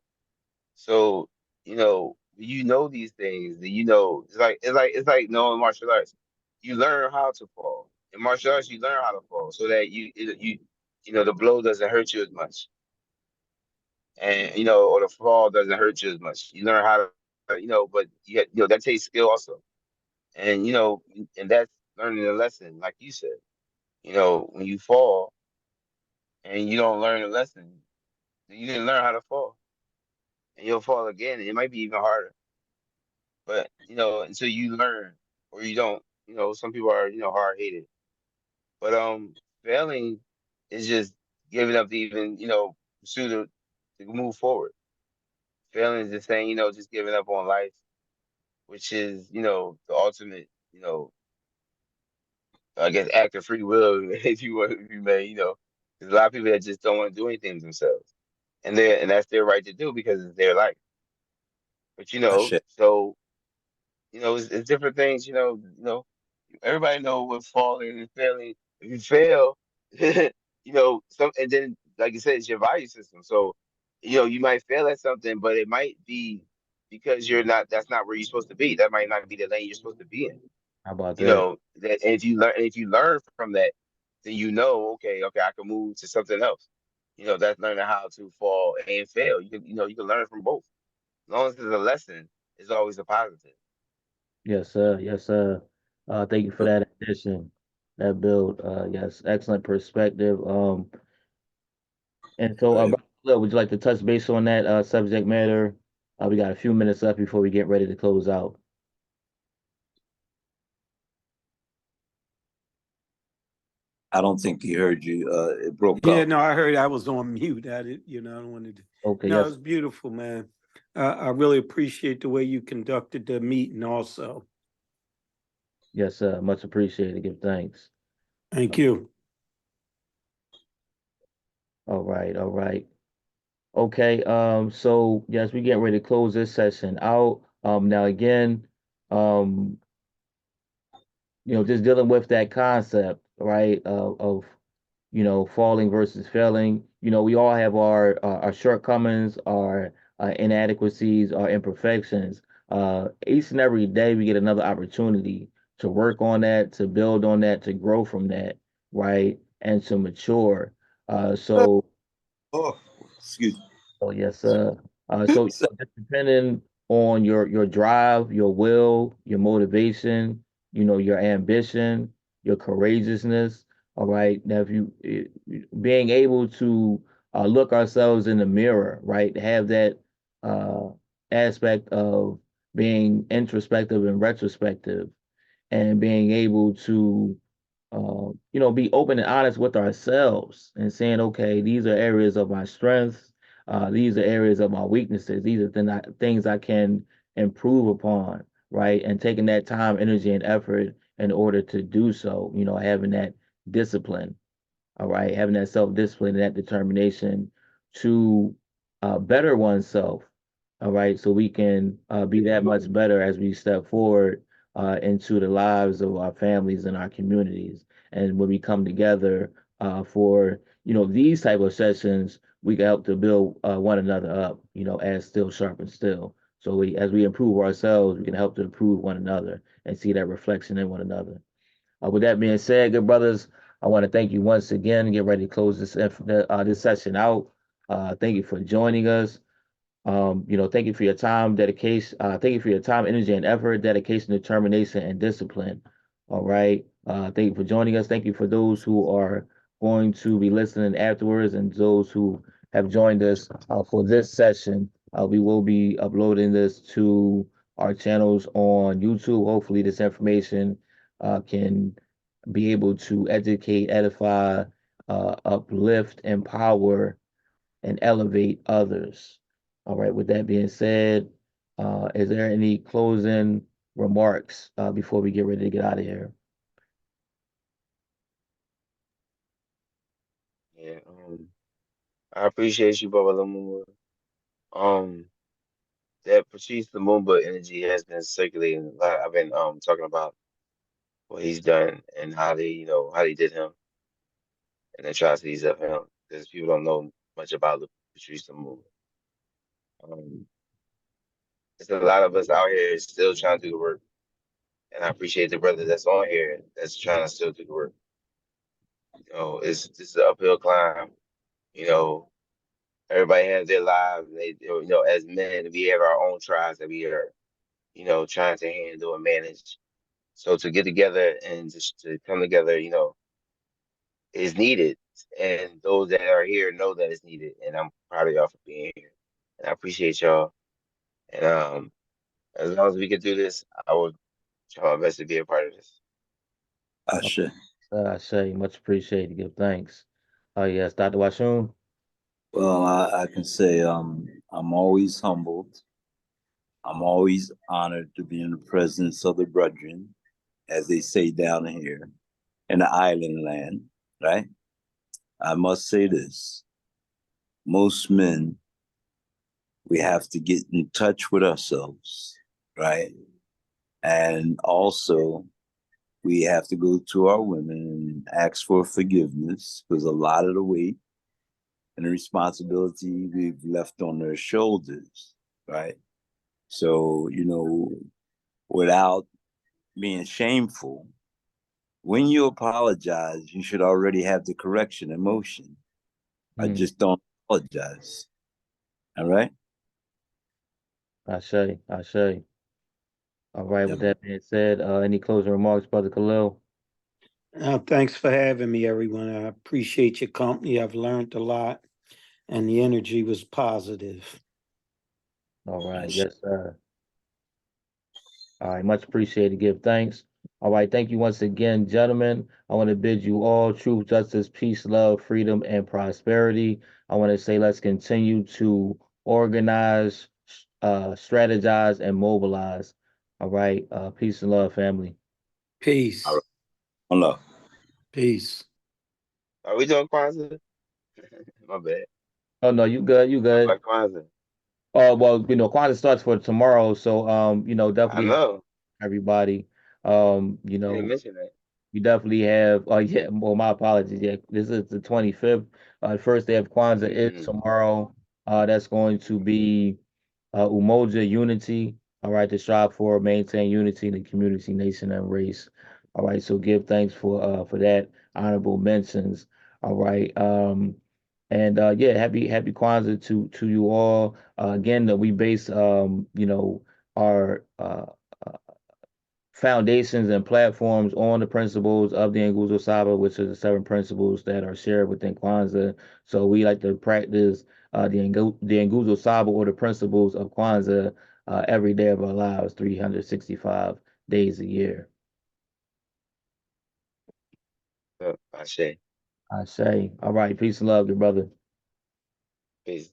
So, you know these things, that it's like knowing martial arts. You learn how to fall. In martial arts, you learn how to fall so that the blow doesn't hurt you as much. And or the fall doesn't hurt you as much. You learn how to, but that takes skill also. And and that's learning a lesson, like you said. When you fall and you don't learn a lesson, then you didn't learn how to fall, and you'll fall again. And it might be even harder. But until you learn or you don't, some people are hard headed. But failing is just giving up to even pursue to move forward. Failing is just saying just giving up on life, which is the ultimate I guess act of free will, if you may, there's a lot of people that just don't want to do anything themselves, and that's their right to do because it's their life. But I share. so it's different things. Everybody know what falling and failing. If you fail, some and then like you said, it's your value system. So you might fail at something, but it might be because you're not. That's not where you're supposed to be. That might not be the lane you're supposed to be in. How about that? That and if you learn from that, then okay, I can move to something else. That's learning how to fall and fail. You can learn from both. As long as it's a lesson, it's always a positive. Yes, sir. Yes, sir. Thank you for that addition, that build. Yes, excellent perspective. And so, Right. Brother Lil, would you like to touch base on that subject matter? We got a few minutes left before we get ready to close out. I don't think he heard you. It broke Yeah, up. no, I heard I was on mute. I didn't, I don't want to. Okay, No, yes, it's beautiful, man. I really appreciate the way you conducted the meeting also. yes, sir. Much appreciated. Give thanks. Thank you. All right, all right. Okay, so yes, we getting ready to close this session out. Now again, um, just dealing with that concept, right, of falling versus failing. We all have our shortcomings, our inadequacies, our imperfections. Each and every day, we get another opportunity to work on that, to build on that, to grow from that, right, and to mature. So Oh, excuse me. Oh yes, sir. So So, just depending on your drive, your will, your motivation, your ambition, your courageousness. All right. Now, if being able to look ourselves in the mirror, right, have that uh, aspect of being introspective and retrospective, and being able to be open and honest with ourselves and saying, okay, these are areas of my strengths. These are areas of my weaknesses. These are things I can improve upon, right? And taking that time, energy, and effort in order to do so, having that discipline, all right, having that self-discipline and that determination to better oneself, all right, so we can be that much better as we step forward into the lives of our families and our communities. And when we come together for these type of sessions, we can help to build one another up, as still sharpens still. So as we improve ourselves, we can help to improve one another and see that reflection in one another. With that being said, good brothers, I want to thank you once again. Get ready to close this session out. Thank you for joining us. Thank you for your time, dedication. Thank you for your time, energy, and effort, dedication, determination, and discipline. All right. Thank you for joining us. Thank you for those who are going to be listening afterwards and those who have joined us for this session. We will be uploading this to our channels on YouTube. Hopefully, this information can be able to educate, edify, uplift, empower, and elevate others. All right. With that being said, is there any closing remarks before we get ready to get out of here? Yeah. I appreciate you, Baba Lumumba. Um, that Patrice Lumumba energy has been circulating a lot. I've been talking about what he's done and how they did him and the atrocities of him because people don't know much about Patrice Lumumba. Um, there's a lot of us out here still trying to do the work, and I appreciate the brother that's on here that's trying to still do the work. It's an uphill climb. You know, everybody has their lives. And as men, we have our own tribes that we are, trying to handle and manage. So to get together and just to come together, is needed. And those that are here know that it's needed. And I'm proud of y'all for being here. And I appreciate y'all. And As long as we can do this, I will try my best to be a part of this. Ashe. I say much appreciated. Give thanks. Oh yes, Dr. Washun. Well, I can say I'm always humbled. I'm always honored to be in the presence of the brethren, as they say down here in the island land, right? I must say this. Most men, we have to get in touch with ourselves, right? And also, we have to go to our women and ask for forgiveness because a lot of the weight and the responsibility we've left on their shoulders, right? So, without being shameful, when you apologize, you should already have the correction in motion. I just don't apologize. All right? I say. All right. Yeah. With that being said, any closing remarks, Brother Khalil? Thanks for having me, everyone. I appreciate your company. I've learned a lot, and the energy was positive. All right. Yes, sir. All right. Much appreciated. Give thanks. All right. Thank you once again, gentlemen. I want to bid you all truth, justice, peace, love, freedom, and prosperity. I want to say let's continue to organize, strategize, and mobilize. All right. Peace and love, family. All Peace. right. Hello. Peace. Are we doing Kwanzaa? My bad. Oh no, you good. You How good. about Kwanzaa? Well, Kwanzaa starts for tomorrow, so I definitely know. everybody. Um, you You didn't know, mention that. we definitely have. Oh yeah, well, my apologies. Yeah, this is the 25th. The first day of Kwanzaa is Mm-hmm. tomorrow. That's going to be Umoja Unity. All right, to strive for maintain unity in the community, nation, and race. All right, so give thanks for that honorable mentions. All right. And yeah, happy Kwanzaa to you all. Again, that we base our foundations and platforms on the principles of the Nguzo Saba, which are the seven principles that are shared within Kwanzaa. So we like to practice the Nguzo Saba, or the principles of Kwanzaa, every day of our lives, 365 days a year. So, I say, I say, all right, peace and love, good brother. peace.